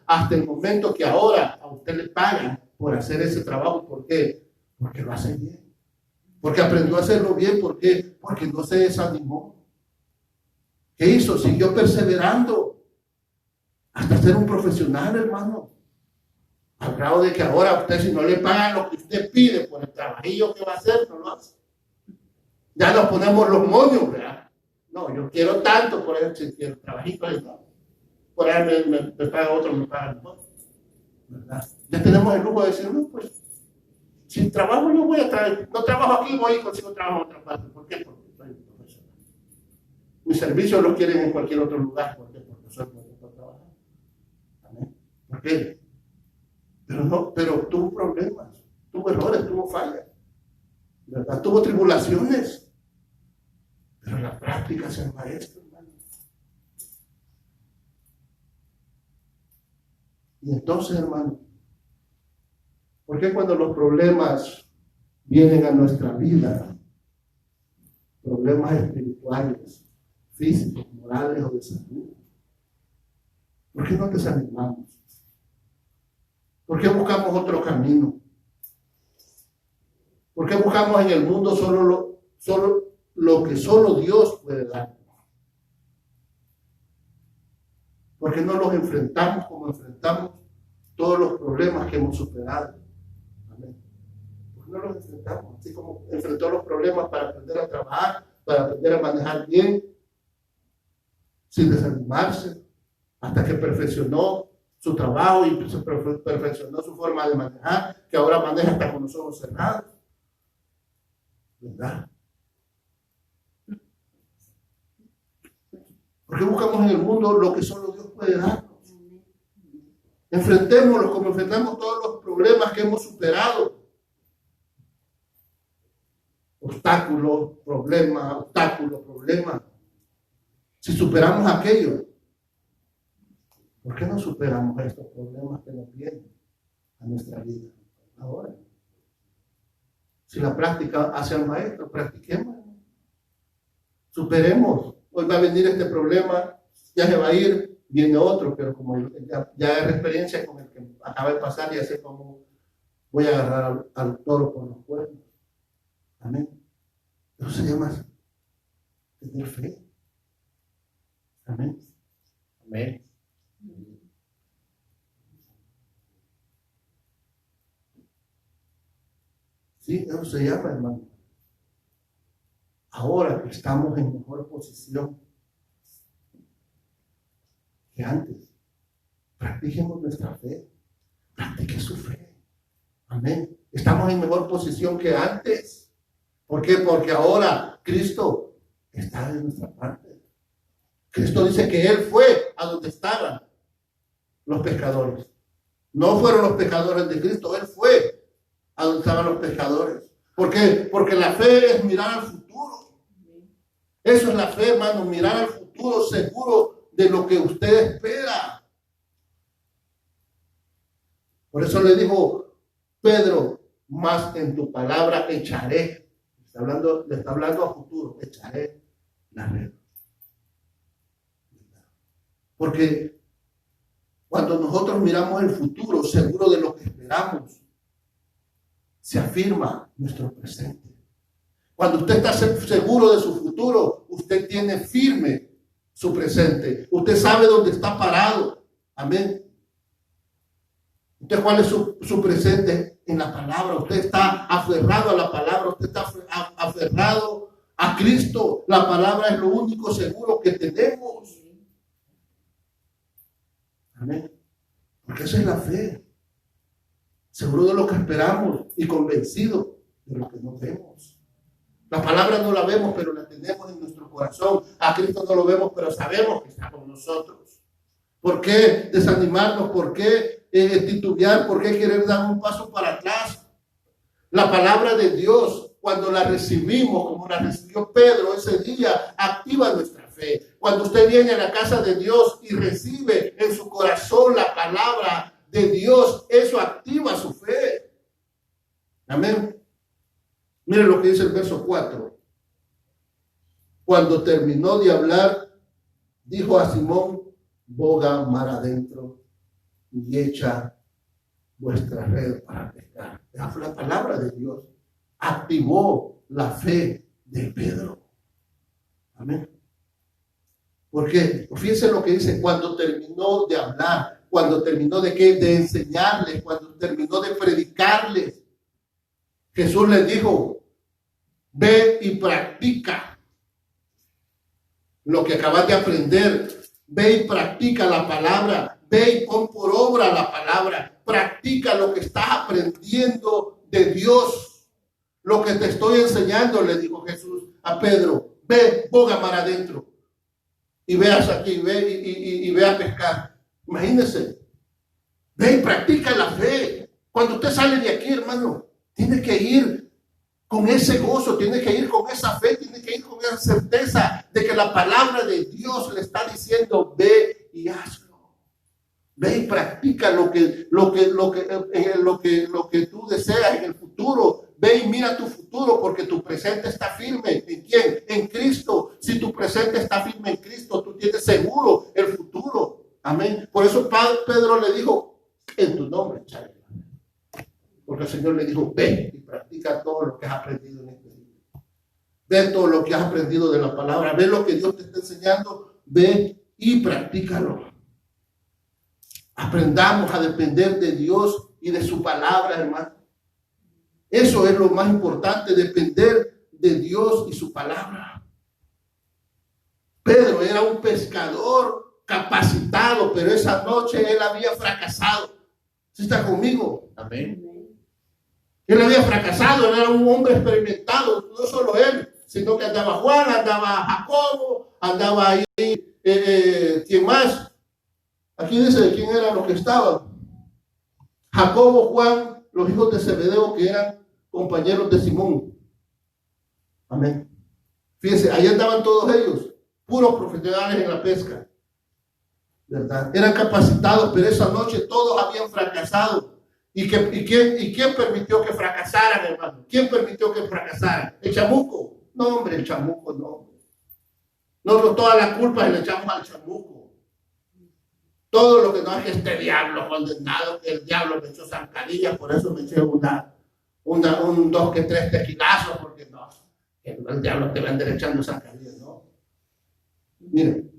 hasta el momento que ahora a usted le pagan por hacer ese trabajo. ¿Por qué? Porque lo hace bien. Porque aprendió a hacerlo bien. ¿Por qué? Porque no se desanimó. ¿Qué hizo? Siguió perseverando hasta ser un profesional, hermano. Al grado de que ahora a usted, si no le pagan lo que usted pide por el trabajillo que va a hacer, no lo hace. Ya nos ponemos los moños, ¿verdad? No, yo quiero tanto por eso, si quiero trabajito, no. Por ahí me paga otro, me paga mejor. ¿Verdad? Ya tenemos el lujo de decir, no, pues, si trabajo yo voy a traer, no trabajo aquí, voy y consigo trabajo en otra parte. ¿Por qué? Porque soy un profesional. Mis servicios los quieren en cualquier otro lugar. ¿Por qué? Porque soy bueno para trabajar. ¿Amén? ¿Por qué? Pero tuvo problemas, tuvo errores, tuvo fallas, ¿verdad? Tuvo tribulaciones. Pero la práctica es el maestro, hermano. Y entonces, hermano, ¿por qué cuando los problemas vienen a nuestra vida, problemas espirituales, físicos, morales o de salud, por qué no desanimamos? ¿Por qué buscamos otro camino? ¿Por qué buscamos en el mundo solo lo que solo Dios puede dar? ¿Por qué no los enfrentamos como enfrentamos todos los problemas que hemos superado? Amén. ¿Por qué no los enfrentamos? Así como enfrentó los problemas para aprender a trabajar, para aprender a manejar bien, sin desanimarse, hasta que perfeccionó su trabajo y se perfeccionó su forma de manejar, que ahora maneja hasta con los ojos cerrados. ¿Verdad? ¿Por qué buscamos en el mundo lo que solo Dios puede darnos? Enfrentémoslo como enfrentamos todos los problemas que hemos superado. Obstáculos, problemas. Si superamos aquello, ¿por qué no superamos estos problemas que nos vienen a nuestra vida ahora? Si la práctica hace al maestro, practiquemos. Superemos. Hoy va a venir este problema, ya se va a ir, viene otro, pero como ya es experiencia con el que acaba de pasar, ya sé cómo voy a agarrar al toro por los cuernos. Amén. Eso se llama tener fe. Amén. Amén. Sí, eso se llama, hermano. Ahora que estamos en mejor posición que antes, practiquemos nuestra fe. Practique su fe. Amén. Estamos en mejor posición que antes. ¿Por qué? Porque ahora Cristo está de nuestra parte. Cristo dice que Él fue a donde estaban los pecadores. No fueron los pecadores de Cristo, Él fue a donde estaban los pecadores. ¿Por qué? Porque la fe es mirar al futuro. Eso es la fe, hermano, mirar al futuro seguro de lo que usted espera. Por eso le dijo Pedro, más en tu palabra echaré. Le está hablando a futuro, echaré la red. Porque cuando nosotros miramos el futuro, seguro de lo que esperamos, se afirma nuestro presente. Cuando usted está seguro de su futuro, usted tiene firme su presente. Usted sabe dónde está parado. Amén. Usted, ¿cuál es su presente? En la palabra. Usted está aferrado a la palabra. Usted está aferrado a Cristo. La palabra es lo único seguro que tenemos. Amén. Porque esa es la fe. Seguro de lo que esperamos y convencido de lo que no vemos. La palabra no la vemos, pero la tenemos en nuestro corazón. A Cristo no lo vemos, pero sabemos que está con nosotros. ¿Por qué desanimarnos? ¿Por qué titubear? ¿Por qué querer dar un paso para atrás? La palabra de Dios, cuando la recibimos, como la recibió Pedro ese día, activa nuestra fe. Cuando usted viene a la casa de Dios y recibe en su corazón la palabra de Dios, eso activa su fe. Amén. Mire lo que dice el verso 4. Cuando terminó de hablar, dijo a Simón, boga mar adentro y echa vuestra red para pescar. La palabra de Dios activó la fe de Pedro. Amén. Porque fíjense lo que dice, cuando terminó de hablar, cuando terminó de qué, de enseñarles, cuando terminó de predicarles, Jesús les dijo, ve y practica lo que acabas de aprender. Ve y practica la palabra. Ve y pon por obra la palabra. Practica lo que estás aprendiendo de Dios. Lo que te estoy enseñando, le dijo Jesús a Pedro. Ve, boga mar adentro. Y veas aquí, ve a pescar. Imagínense. Ve y practica la fe. Cuando usted sale de aquí, hermano, tiene que ir con ese gozo, tiene que ir con esa fe, tiene que ir con esa certeza de que la palabra de Dios le está diciendo, ve y hazlo. Ve y practica lo que tú deseas en el futuro. Ve y mira tu futuro, porque tu presente está firme. ¿En quién? En Cristo. Si tu presente está firme en Cristo, tú tienes seguro el futuro. Amén. Por eso Pedro le dijo, en tu nombre, Charlie. Porque el Señor le dijo, ve y practica todo lo que has aprendido en este día. Ve todo lo que has aprendido de la palabra. Ve lo que Dios te está enseñando. Ve y practícalo. Aprendamos a depender de Dios y de su palabra, hermano. Eso es lo más importante, depender de Dios y su palabra. Pedro era un pescador capacitado, pero esa noche él había fracasado. ¿Sí está conmigo? Amén. Él había fracasado, él era un hombre experimentado, no solo él, sino que andaba Juan, andaba Jacobo, andaba ahí, ¿quién más? Aquí dice de quién eran los que estaban. Jacobo, Juan, los hijos de Zebedeo, que eran compañeros de Simón. Amén. Fíjense, ahí andaban todos ellos, puros profesionales en la pesca, ¿verdad? Eran capacitados, pero esa noche todos habían fracasado. ¿Y quién permitió que fracasaran, hermano? ¿Quién permitió que fracasaran? ¿El chamuco? No, hombre, el chamuco no. Nosotros toda la culpa le echamos al chamuco. Todo lo que no es que este diablo condenado, que el diablo me echó zancadilla, por eso me eché un 2 que 3 tequilazos, porque no, el diablo te va a andar echando zancadillas, ¿no? Miren,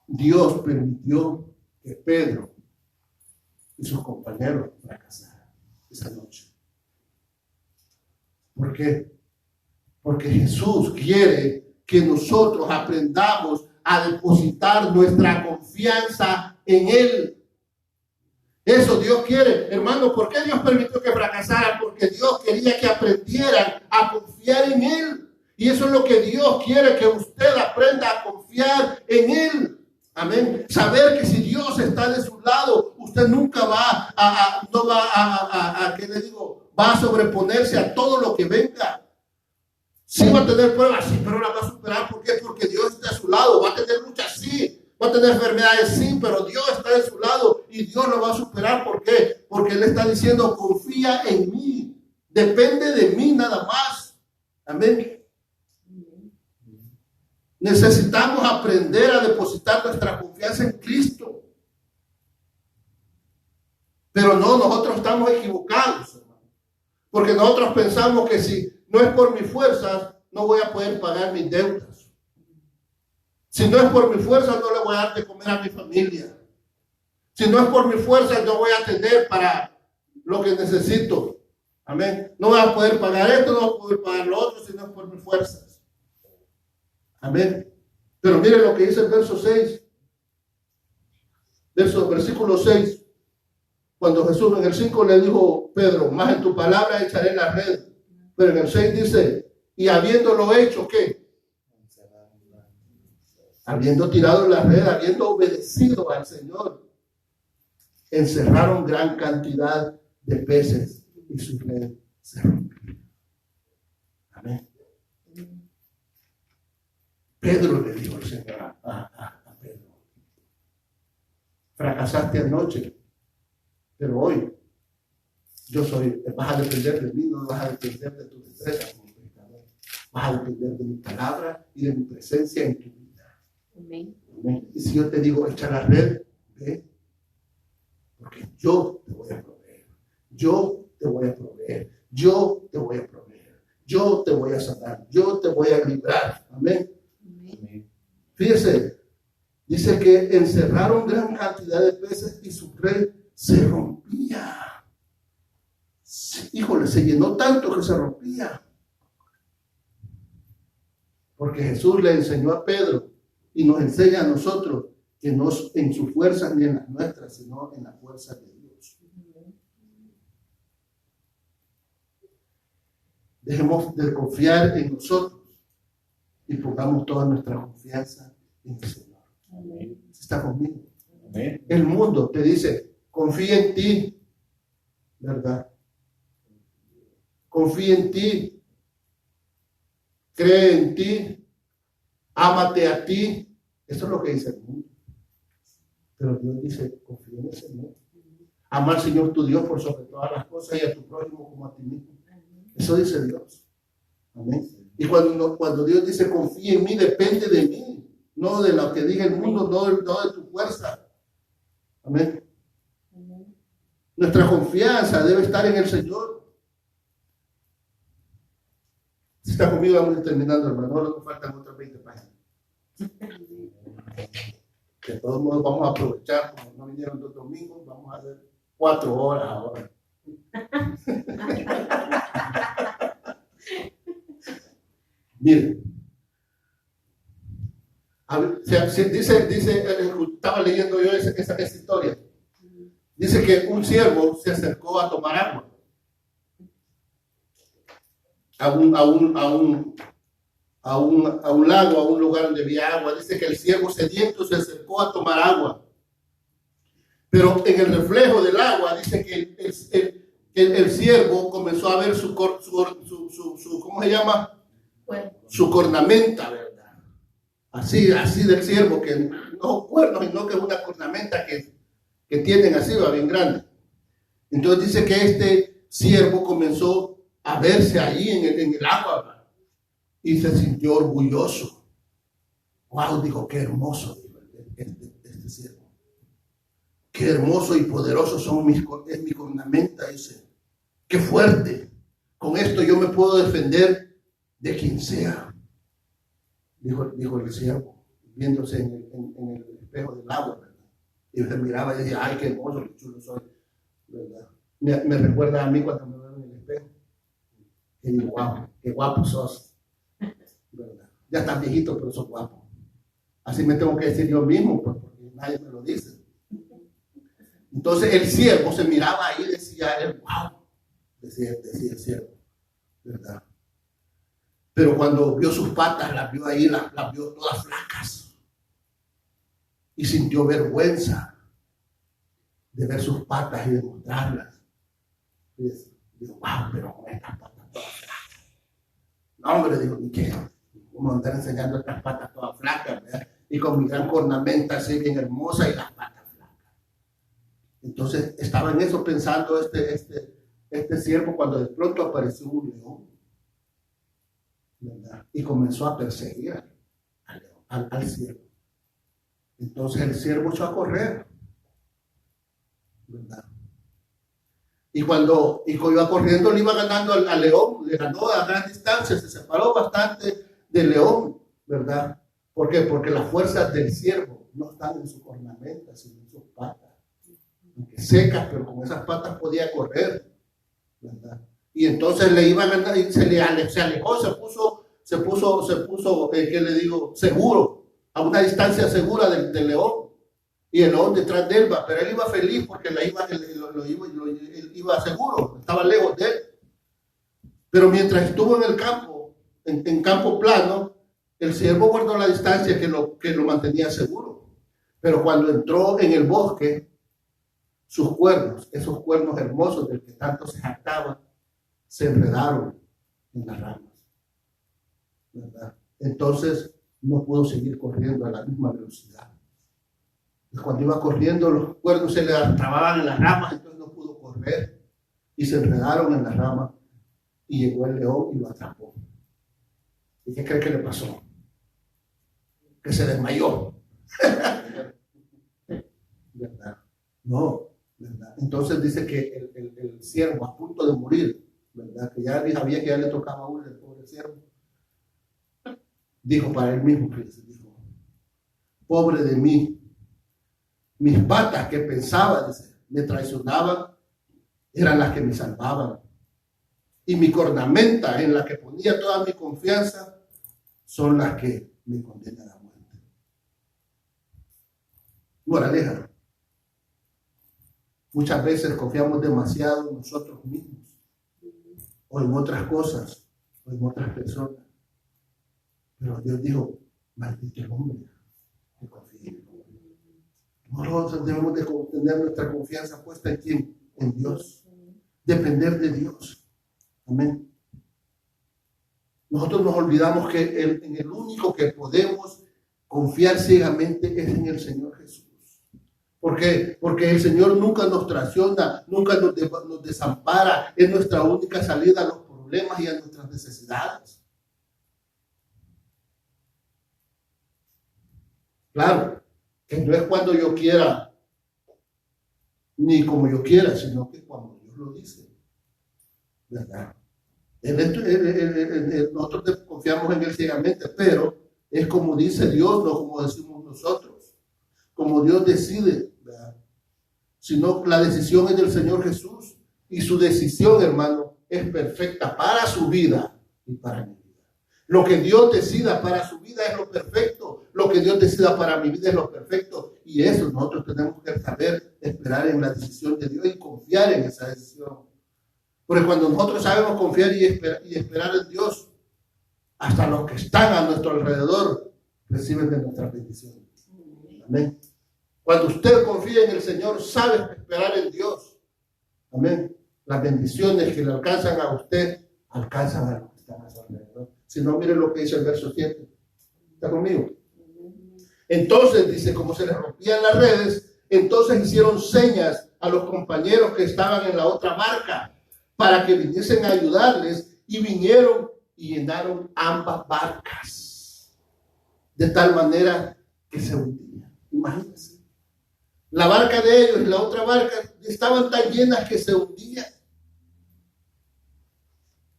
Dios permitió que Pedro y sus compañeros fracasaran esa noche. ¿Por qué? Porque Jesús quiere que nosotros aprendamos a depositar nuestra confianza en Él. Eso Dios quiere. Hermano, ¿por qué Dios permitió que fracasaran? Porque Dios quería que aprendieran a confiar en Él. Y eso es lo que Dios quiere, que usted aprenda a confiar en Él. Amén. Saber que si Dios está de su lado, usted nunca va ¿qué le digo? Va a sobreponerse a todo lo que venga. Sí va a tener pruebas, sí, pero la va a superar. ¿Por qué? Porque Dios está a su lado. Va a tener luchas, sí. Va a tener enfermedades, sí, pero Dios está de su lado y Dios lo va a superar. ¿Por qué? Porque Él está diciendo, confía en mí. Depende de mí nada más. Amén. Necesitamos aprender a depositar nuestra confianza en Cristo. Pero no, nosotros estamos equivocados, hermano. Porque nosotros pensamos que si no es por mis fuerzas, no voy a poder pagar mis deudas. Si no es por mi fuerza, no le voy a dar de comer a mi familia. Si no es por mi fuerza, no voy a tener para lo que necesito. Amén. No voy a poder pagar esto, no voy a poder pagar lo otro, si no es por mis fuerzas. Amén. Pero miren lo que dice el verso 6. Versículo 6. Cuando Jesús en el 5 le dijo Pedro, más en tu palabra echaré la red. Pero en el 6 dice, y habiéndolo hecho, ¿qué? Habiendo tirado la red, habiendo obedecido al Señor, encerraron gran cantidad de peces y su red se rompió. Amén. Pedro le dijo al Señor a Pedro, fracasaste anoche, pero hoy vas a depender de mí, no vas a depender de tu destreza como predicador. Vas a depender de mi palabra y de mi presencia en tu vida. Amén. Amén. Y si yo te digo, echa la red, ve, porque yo te voy a proveer. Yo te voy a proveer. Yo te voy a proveer. Yo te voy a sanar. Yo te voy a librar. Amén. Amén. Fíjese, dice que encerraron gran cantidad de peces y su red se rompía. Híjole, se llenó tanto que se rompía. Porque Jesús le enseñó a Pedro y nos enseña a nosotros que no en su fuerza ni en las nuestras, sino en la fuerza de Dios. Dejemos de confiar en nosotros y pongamos toda nuestra confianza en el Señor. Amén. ¿Está conmigo? Amén. El mundo te dice, confía en ti, ¿verdad? Confía en ti, cree en ti, ámate a ti. Eso es lo que dice el mundo. Pero Dios dice, confía en el Señor. Ama al Señor tu Dios por sobre todas las cosas y a tu prójimo como a ti mismo. Eso dice Dios. Amén. Y cuando Dios dice, confía en mí, depende de mí, no de lo que diga el mundo, no de tu fuerza. Amén. Nuestra confianza debe estar en el Señor. Si está conmigo, vamos a ir terminando, hermano. Ahora nos faltan otras 20 páginas. De todos modos, vamos a aprovechar, como no vinieron 2 domingos, vamos a hacer 4 horas ahora. Miren, estaba leyendo yo esa historia. Dice que un siervo se acercó a tomar agua a a un lago, a un lugar donde había agua. Dice que el siervo sediento se acercó a tomar agua. Pero en el reflejo del agua dice que el siervo comenzó a ver su ¿cómo se llama? Su cornamenta, ¿verdad? Así del siervo, que no cuernos, sino que es una cornamenta que tienen así, va bien grande. Entonces dice que este siervo comenzó a verse ahí en el agua, ¿verdad? Y se sintió orgulloso. Wow, dijo, qué hermoso este siervo. Qué hermoso y poderoso es mi cornamenta, dice. Qué fuerte. Con esto yo me puedo defender de quien sea. Dijo el siervo, viéndose en el espejo del agua, ¿verdad? Y se miraba y decía, ay, qué hermoso, qué chulo soy, ¿verdad? Me recuerda a mí cuando me veo en el espejo. Y digo, wow, qué guapo sos, ¿verdad? Ya estás viejito, pero sos guapo. Así me tengo que decir yo mismo, pues, porque nadie me lo dice. Entonces el siervo se miraba ahí y decía, wow, decía el siervo, ¿verdad? Pero cuando vio sus patas, las vio ahí, las vio todas flacas. Y sintió vergüenza de ver sus patas y de mostrarlas. Y dijo, wow, pero con estas patas todas flacas. No, hombre, dijo, ¿y qué? Como andar enseñando estas patas todas flacas, ¿verdad? Y con mi gran cornamenta así bien hermosa y las patas flacas. Entonces estaba en eso pensando este siervo cuando de pronto apareció un león, ¿verdad? Y comenzó a perseguir al siervo. Entonces el siervo echó a correr, ¿verdad? Y cuando iba corriendo, le iba ganando al león, le ganó a gran distancia, se separó bastante del león, ¿verdad? ¿Por qué? Porque las fuerzas del siervo no están en su cornamenta, sino en sus patas. Aunque secas, pero con esas patas podía correr, ¿verdad? Y entonces le iba ganando y se alejó, se puso, ¿qué le digo? Seguro, a una distancia segura del león. Y el león detrás de él va, pero él iba feliz porque él iba seguro, estaba lejos de él. Pero mientras estuvo en el campo, en campo plano, el siervo guardó la distancia que lo mantenía seguro. Pero cuando entró en el bosque, sus cuernos, esos cuernos hermosos del que tanto se jactaba, se enredaron en las ramas, ¿verdad? Entonces no pudo seguir corriendo a la misma velocidad. Y cuando iba corriendo, los cuernos se le trababan en las ramas, entonces no pudo correr y se enredaron en las ramas y llegó el león y lo atrapó. ¿Y qué cree que le pasó? Que se desmayó. ¿Verdad? No, ¿verdad? Entonces dice que el siervo a punto de morir, ¿verdad? Que ya sabía que ya le tocaba a uno el pobre siervo. Dijo para él mismo, dijo, pobre de mí, mis patas que pensaba, dice, me traicionaban, eran las que me salvaban. Y mi cornamenta en la que ponía toda mi confianza son las que me condenan a la muerte. Moraleja. Muchas veces confiamos demasiado en nosotros mismos, o en otras cosas, o en otras personas. Pero Dios dijo, maldito el hombre que confía en el hombre. Nosotros debemos de tener nuestra confianza puesta en ¿quién? En Dios. Depender de Dios. Amén. Nosotros nos olvidamos que en el único que podemos confiar ciegamente es en el Señor Jesús. ¿Por qué? Porque el Señor nunca nos traiciona, nunca nos desampara. Es nuestra única salida a los problemas y a nuestras necesidades. Claro, que no es cuando yo quiera, ni como yo quiera, sino que cuando Dios lo dice. ¿Verdad? Nosotros confiamos en Él ciegamente, pero es como dice Dios, no como decimos nosotros. Como Dios decide, ¿verdad? Sino la decisión es del Señor Jesús y su decisión, hermano, es perfecta para su vida y para mi vida. Lo que Dios decida para su vida es lo perfecto. Lo que Dios decida para mi vida es lo perfecto. Y eso nosotros tenemos que saber esperar en la decisión de Dios y confiar en esa decisión. Porque cuando nosotros sabemos confiar y esperar en Dios, hasta los que están a nuestro alrededor reciben de nuestras bendiciones. Amén. Cuando usted confía en el Señor, sabe esperar en Dios. Amén. Las bendiciones que le alcanzan a usted, alcanzan a los que están a su alrededor. Si no, mire lo que dice el verso 7. ¿Está conmigo? Entonces, dice, como se les rompían las redes, entonces hicieron señas a los compañeros que estaban en la otra barca para que viniesen a ayudarles, y vinieron y llenaron ambas barcas de tal manera que se hundían. Imagínense. La barca de ellos y la otra barca estaban tan llenas que se hundían.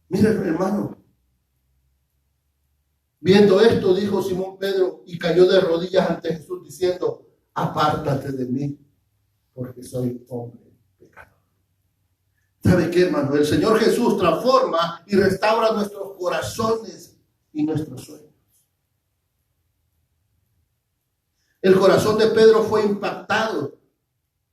Miren, hermano. Viendo esto, dijo Simón Pedro y cayó de rodillas ante Jesús diciendo: apártate de mí, porque soy hombre pecador. ¿Sabe qué, hermano? El Señor Jesús transforma y restaura nuestros corazones y nuestros sueños. El corazón de Pedro fue impactado.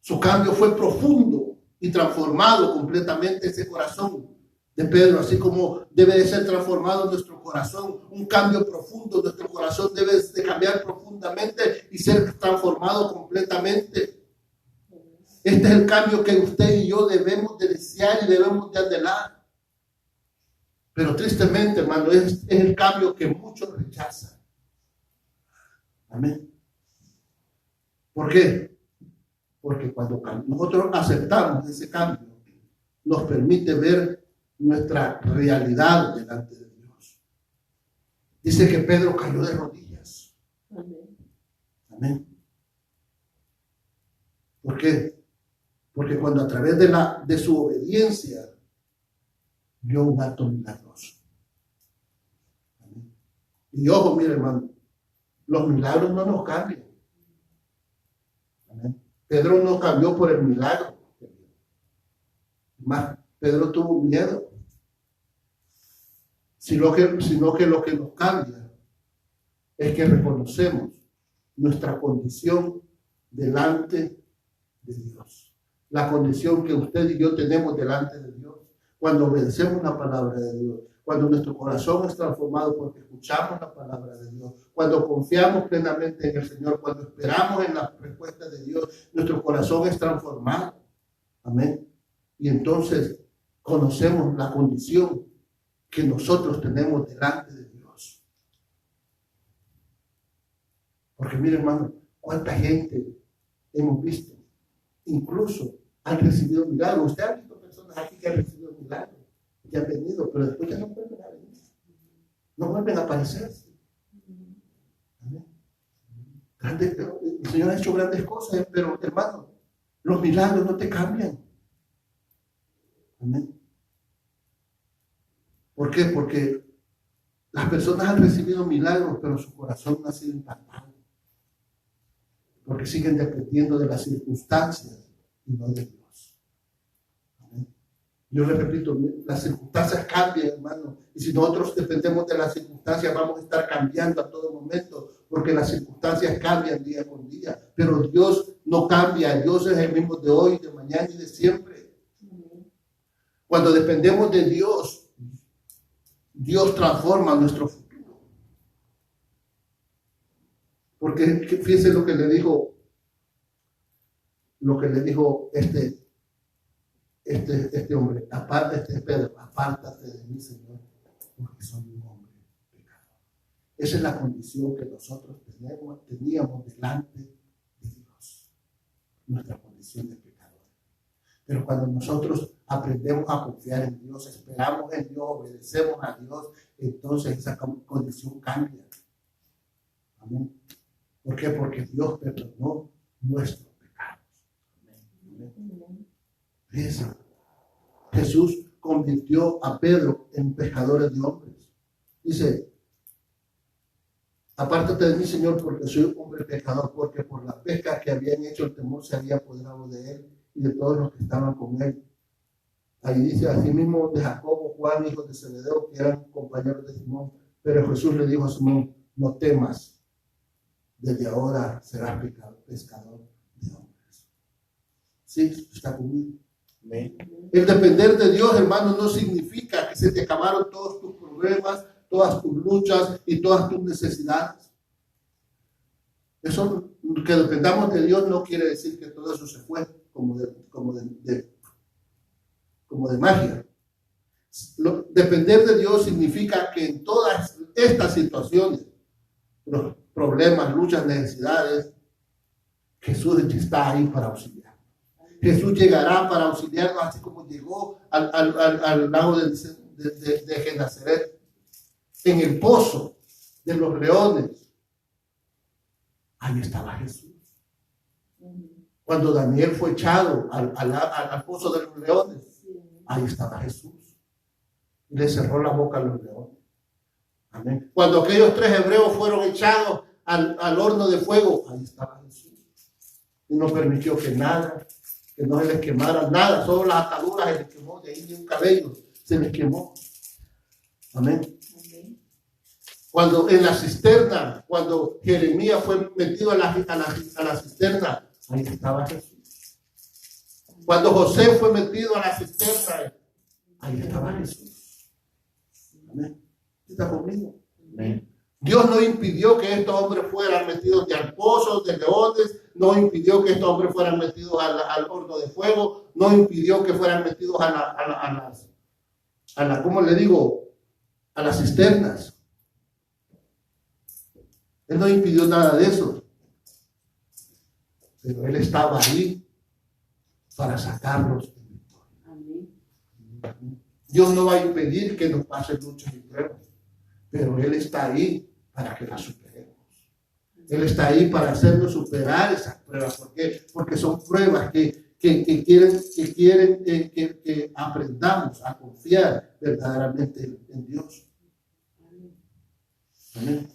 Su cambio fue profundo y transformado completamente ese corazón de Pedro, así como debe de ser transformado nuestro corazón, un cambio profundo. Nuestro corazón debe de cambiar profundamente y ser transformado completamente. Este es el cambio que usted y yo debemos de desear y debemos de anhelar. Pero tristemente, hermano, es el cambio que muchos rechazan. Amén. ¿Por qué? Porque cuando nosotros aceptamos ese cambio, nos permite ver nuestra realidad delante de Dios. Dice que Pedro cayó de rodillas. Amén. Amén. ¿Por qué? Porque cuando a través de su obediencia vio un acto milagroso. Amén. Y ojo, mire, hermano, los milagros no nos cambian. Amén. Pedro no cambió por el milagro. Más, Pedro tuvo miedo, sino que lo que nos cambia es que reconocemos nuestra condición delante de Dios. La condición que usted y yo tenemos delante de Dios cuando obedecemos la palabra de Dios, cuando nuestro corazón es transformado porque escuchamos la palabra de Dios, cuando confiamos plenamente en el Señor, cuando esperamos en la respuesta de Dios, nuestro corazón es transformado. Amén. Y entonces conocemos la condición que nosotros tenemos delante de Dios. Porque mire, hermano, cuánta gente hemos visto, incluso han recibido milagros. Usted ha visto personas aquí que han recibido milagros, que han venido, pero después ya no vuelven a venir, no vuelven a aparecerse. Amén. El Señor ha hecho grandes cosas, pero hermano, los milagros no te cambian. Amén. ¿Por qué? Porque las personas han recibido milagros, pero su corazón no ha sido impactado. Porque siguen dependiendo de las circunstancias y no de Dios. Amén. Yo le repito, las circunstancias cambian, hermano. Y si nosotros dependemos de las circunstancias, vamos a estar cambiando a todo momento, porque las circunstancias cambian día con día. Pero Dios no cambia. Dios es el mismo de hoy, de mañana y de siempre. Cuando dependemos de Dios, Dios transforma nuestro futuro. Porque fíjense lo que le dijo este hombre, Pedro, apártate de mí, Señor, porque soy un hombre pecador. Esa es la condición que nosotros teníamos delante de Dios, nuestra condición de pecador. Pero cuando nosotros aprendemos a confiar en Dios, esperamos en Dios, obedecemos a Dios, entonces esa condición cambia. Amén. ¿Por qué? Porque Dios perdonó nuestros pecados. Amén. Amén. Jesús convirtió a Pedro en pescadores de hombres. Dice: apártate de mí, Señor, porque soy un hombre pecador, porque por la pesca que habían hecho el temor se había apoderado de él y de todos los que estaban con él. Ahí dice: asimismo de Jacobo, Juan, hijos de Zebedeo, que eran compañeros de Simón. Pero Jesús le dijo a Simón: no temas, desde ahora serás pescador de hombres. ¿Sí? ¿Está conmigo? Amén. El depender de Dios, hermano, no significa que se te acabaron todos tus problemas, todas tus luchas y todas tus necesidades. Eso, que dependamos de Dios, no quiere decir que todo eso se fue como de magia. Depender de Dios significa que en todas estas situaciones, los problemas, luchas, necesidades, Jesús está ahí para auxiliar. Jesús llegará para auxiliarnos, así como llegó al lago de Genazaret, en el pozo de los leones. Ahí estaba Jesús. Cuando Daniel fue echado al pozo de los leones, ahí estaba Jesús. Y le cerró la boca a los leones. Amén. Cuando aquellos 3 hebreos fueron echados al horno de fuego, ahí estaba Jesús. Y no permitió que no se les quemara nada, solo las ataduras se les quemó, de ahí ni un cabello se les quemó. Amén. Cuando en la cisterna, cuando Jeremías fue metido a la cisterna, ahí estaba Jesús. Cuando José fue metido a la cisterna, ahí estaba Jesús. Amén. ¿Está conmigo? Amén. Dios no impidió que estos hombres fueran metidos al pozo de leones, no impidió que estos hombres fueran metidos al horno de fuego, no impidió que fueran metidos ¿cómo le digo? A las cisternas. Él no impidió nada de eso. Pero Él estaba ahí para sacarlos de victoria. Dios no va a impedir que nos pasen luchas y pruebas, pero Él está ahí para que las superemos. Él está ahí para hacernos superar esas pruebas. ¿Por qué? Porque son pruebas que quieren que aprendamos a confiar verdaderamente en Dios. Amén.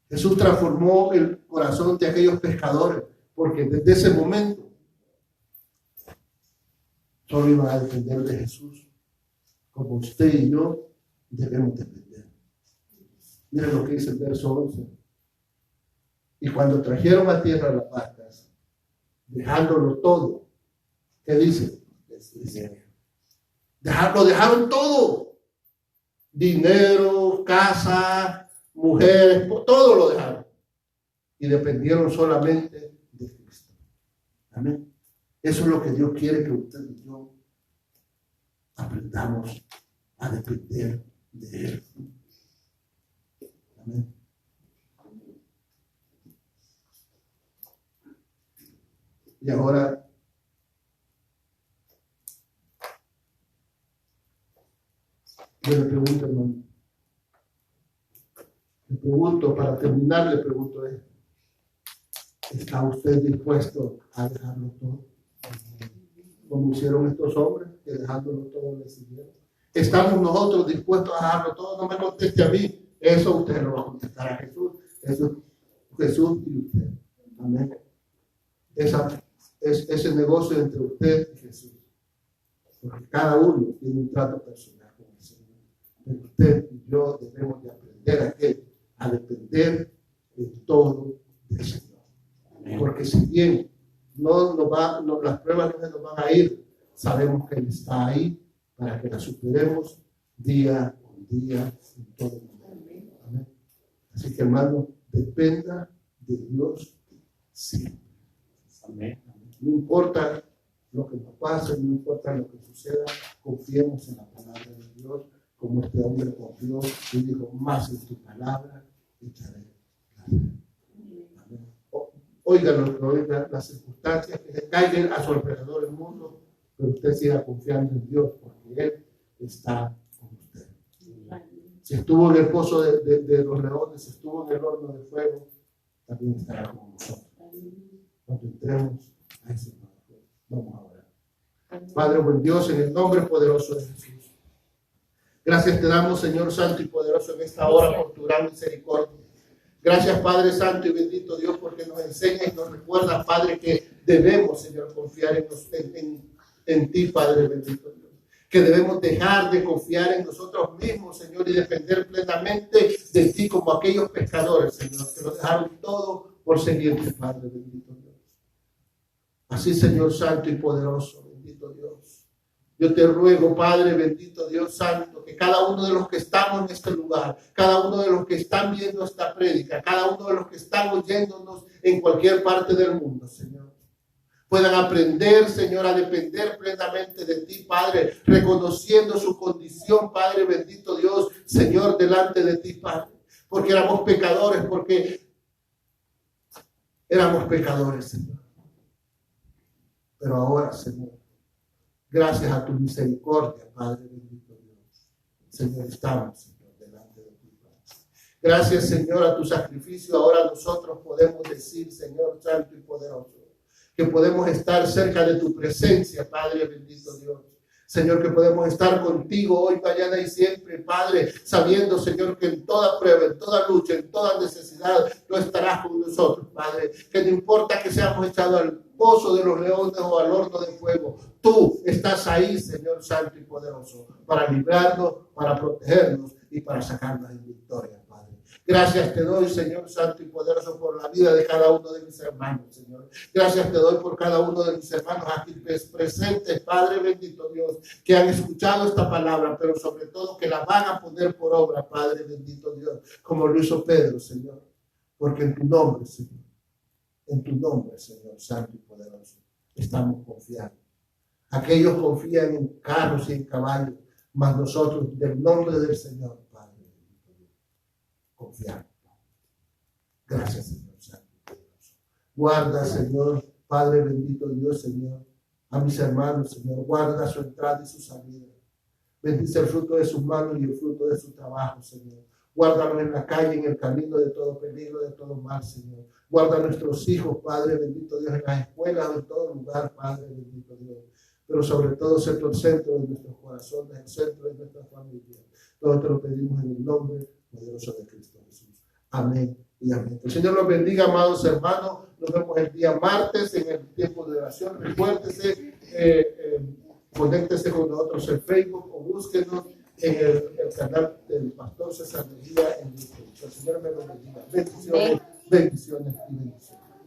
Jesús transformó el corazón de aquellos pescadores, porque desde ese momento solo iban a depender de Jesús, como usted y yo debemos depender. Miren lo que dice el verso 11. Y cuando trajeron a tierra las barcas, dejándolo todo, ¿qué dice? Lo dejaron todo. Dinero, casa, mujeres, todo lo dejaron. Y dependieron solamente de Cristo. Amén. Eso es lo que Dios quiere que usted y yo aprendamos a depender de Él. Amén. Y ahora, yo le pregunto, hermano. Le pregunto, para terminar, le pregunto esto. ¿Está usted dispuesto a dejarlo todo? Como hicieron estos hombres, que dejándolo todo le siguieron. ¿Estamos nosotros dispuestos a dejarlo todo? No me conteste a mí. Eso usted lo va a contestar a Jesús. Eso Jesús y usted. Amén. Ese negocio entre usted y Jesús. Porque cada uno tiene un trato personal con el Señor. Pero usted y yo debemos de aprender a depender de todo del Señor. Amén. Porque si bien las pruebas no se nos van a ir, sabemos que Él está ahí para que las superemos día con día en todo el mundo. Amén. Así que, hermano, dependa de Dios siempre. Amén. No importa lo que nos pase, no importa lo que suceda, confiemos en la palabra de Dios, como este hombre confió y dijo, más en tu palabra echaré la fe. Amén. Oigan lo que oigan, las circunstancias que se caigan a su alrededor del mundo, pero usted siga confiando en Dios, porque Él está con usted. Si estuvo en el pozo de los leones, si estuvo en el horno de fuego, también estará con nosotros. Cuando entremos a ese lugar, vamos a orar. Padre buen Dios, en el nombre poderoso de Jesús, gracias te damos, Señor Santo y poderoso, en esta hora por tu gran misericordia. Gracias, Padre Santo y bendito Dios, porque nos enseña y nos recuerda, Padre, que debemos, Señor, confiar en ti, Padre bendito Dios. Que debemos dejar de confiar en nosotros mismos, Señor, y depender plenamente de ti, como aquellos pescadores, Señor, que lo dejaron todo por seguirte, Padre bendito Dios. Así, Señor Santo y poderoso, bendito Dios. Yo te ruego, Padre bendito, Dios santo, que cada uno de los que estamos en este lugar, cada uno de los que están viendo esta prédica, cada uno de los que están oyéndonos en cualquier parte del mundo, Señor, puedan aprender, Señor, a depender plenamente de ti, Padre, reconociendo su condición, Padre bendito Dios, Señor, delante de ti, Padre, porque éramos pecadores, Señor. Pero ahora, Señor, gracias a tu misericordia, Padre bendito Dios, Señor, estamos, Señor, delante de ti, Padre. Gracias, Señor, a tu sacrificio, ahora nosotros podemos decir, Señor santo y poderoso, que podemos estar cerca de tu presencia, Padre bendito Dios. Señor, que podemos estar contigo hoy, mañana y siempre, Padre, sabiendo, Señor, que en toda prueba, en toda lucha, en toda necesidad, tú estarás con nosotros, Padre. Que no importa que seamos echados al pozo de los leones o al horno de fuego, tú estás ahí, Señor santo y poderoso, para librarnos, para protegernos y para sacarnos en victoria, Padre. Gracias te doy, Señor santo y poderoso, por la vida de cada uno de mis hermanos, Señor. Gracias te doy por cada uno de mis hermanos aquí presentes, Padre bendito Dios, que han escuchado esta palabra, pero sobre todo que la van a poner por obra, Padre bendito Dios, como lo hizo Pedro, Señor. Porque en tu nombre, Señor santo y poderoso, estamos confiando. Aquellos confían en carros y en caballos, mas nosotros, del nombre del Señor, Padre, confiamos. Gracias, Señor santo y poderoso. Guarda, Señor, Padre bendito Dios, Señor, a mis hermanos, Señor. Guarda su entrada y su salida. Bendice el fruto de sus manos y el fruto de su trabajo, Señor. Guárdanos en la calle, en el camino de todo peligro, de todo mal, Señor. Guarda a nuestros hijos, Padre bendito Dios, en las escuelas, en todo lugar, Padre bendito Dios. Pero sobre todo, ser el centro de nuestros corazones, el centro de nuestras familias. Todo te lo pedimos en el nombre poderoso de Cristo Jesús. Amén y amén. El Señor los bendiga, amados hermanos. Nos vemos el día martes en el tiempo de oración. Recuérdese, conéctese con nosotros en Facebook o búsquenos en el canal del Pastor César Mejía en YouTube. El Señor me lo bendiga. Bendiciones, bendiciones y bendiciones.